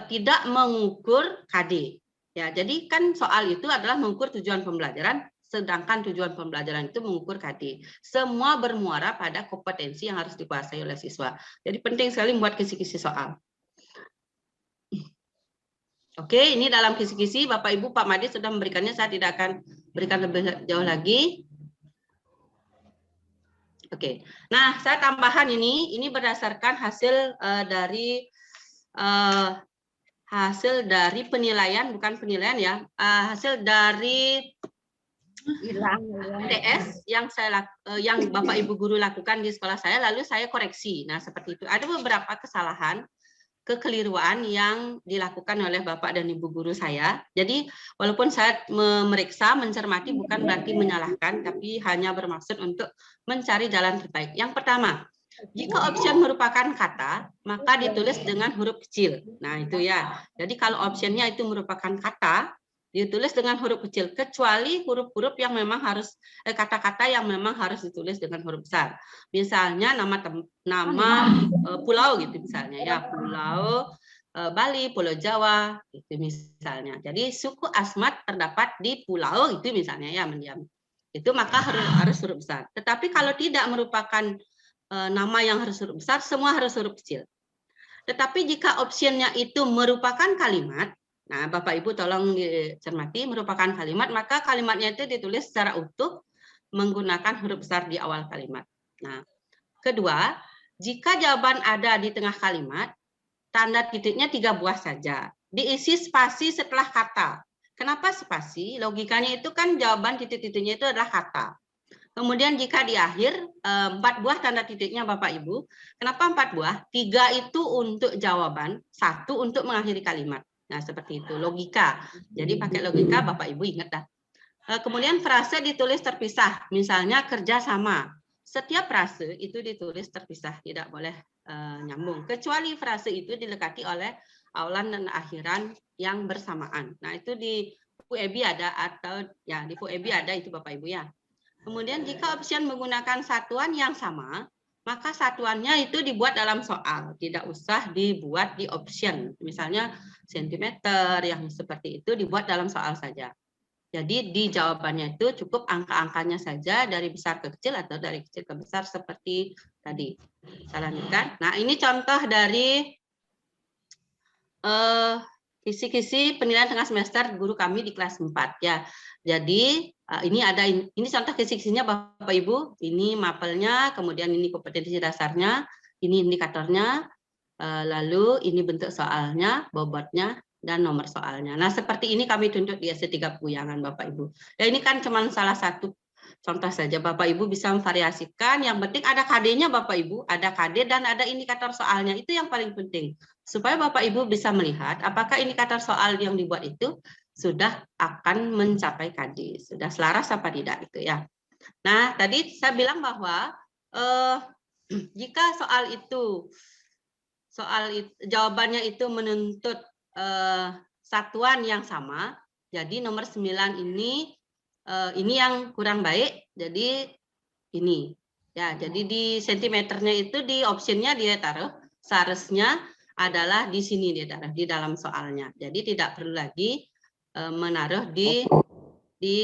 tidak mengukur KD. Ya, jadi kan soal itu adalah mengukur tujuan pembelajaran sedangkan tujuan pembelajaran itu mengukur KD. Semua bermuara pada kompetensi yang harus dikuasai oleh siswa. Jadi penting sekali membuat kisi-kisi soal. Oke, ini dalam kisi-kisi Bapak Ibu Pak Made sudah memberikannya, saya tidak akan berikan lebih jauh lagi. Oke, nah saya tambahan ini berdasarkan hasil dari penilaian, bukan penilaian ya, hasil dari TS yang Bapak Ibu guru lakukan di sekolah saya, lalu saya koreksi. Nah seperti itu, ada beberapa kesalahan, kekeliruan yang dilakukan oleh Bapak dan Ibu guru saya. Jadi walaupun saya memeriksa, mencermati bukan berarti menyalahkan, tapi hanya bermaksud untuk mencari jalan terbaik. Yang pertama, jika option merupakan kata, maka ditulis dengan huruf kecil. Nah itu ya. Jadi kalau optionnya itu merupakan kata, ditulis dengan huruf kecil, kecuali huruf-huruf yang memang harus, kata-kata yang memang harus ditulis dengan huruf besar. Misalnya nama pulau gitu misalnya ya, Pulau Bali, Pulau Jawa itu misalnya. Jadi suku Asmat terdapat di pulau itu misalnya ya, mendiam. Itu maka harus huruf besar. Tetapi kalau tidak merupakan nama yang harus huruf besar, semua harus huruf kecil. Tetapi jika optionnya itu merupakan kalimat, nah, Bapak Ibu tolong dicermati, merupakan kalimat, maka kalimatnya itu ditulis secara utuh menggunakan huruf besar di awal kalimat. Nah, kedua, jika jawaban ada di tengah kalimat, tanda titiknya 3 buah saja. Diisi spasi setelah kata. Kenapa spasi? Logikanya itu kan jawaban titik-titiknya itu adalah kata. Kemudian jika di akhir 4 buah tanda titiknya Bapak Ibu. Kenapa 4 buah? 3 itu untuk jawaban, 1 untuk mengakhiri kalimat. Nah, seperti itu logika. Jadi pakai logika Bapak Ibu ingat dah. Kemudian frase ditulis terpisah. Misalnya kerja sama. Setiap frase itu ditulis terpisah, tidak boleh nyambung. Kecuali frase itu dilekati oleh awalan dan akhiran yang bersamaan. Nah, itu di FUEBI ada atau ya di FUEBI ada itu Bapak Ibu ya. Kemudian jika option menggunakan satuan yang sama, maka satuannya itu dibuat dalam soal, tidak usah dibuat di option. Misalnya sentimeter yang seperti itu dibuat dalam soal saja. Jadi di jawabannya itu cukup angka-angkanya saja dari besar ke kecil atau dari kecil ke besar seperti tadi. Saya lanjutkan. Nah, ini contoh dari kisi-kisi penilaian tengah semester guru kami di kelas 4 ya. Jadi ini contoh kisi-kisinya Bapak Ibu, ini mapelnya, kemudian ini kompetensi dasarnya, ini indikatornya, lalu ini bentuk soalnya, bobotnya, dan nomor soalnya. Nah, seperti ini kami tuntut di S3 Puyangan Bapak Ibu. Ya, ini kan cuma salah satu contoh saja, Bapak Ibu bisa memvariasikan, yang penting ada KD-nya Bapak Ibu, ada KD dan ada indikator soalnya, itu yang paling penting. Supaya Bapak Ibu bisa melihat apakah indikator soal yang dibuat itu sudah akan mencapai KD, sudah selaras apa tidak itu ya. Nah, tadi saya bilang bahwa jika jawabannya itu menuntut satuan yang sama, jadi nomor 9 ini yang kurang baik, jadi ini ya, jadi di sentimeternya itu di optionnya dia taruh, seharusnya adalah di sini dia taruh di dalam soalnya, jadi tidak perlu lagi menaruh di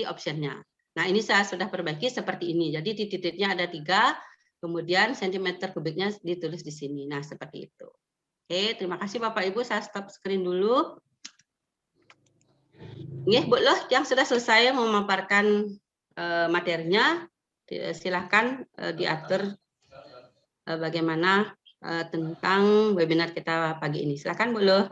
optionnya. Nah, ini saya sudah perbaiki seperti ini, jadi di titiknya ada 3, kemudian sentimeter kubiknya ditulis di sini. Nah, seperti itu. Oke, terima kasih Bapak Ibu, saya stop screen dulu. Nggih, Bu Loh, yang sudah selesai memaparkan materinya, silakan diatur bagaimana tentang webinar kita pagi ini. Silakan Bu Loh.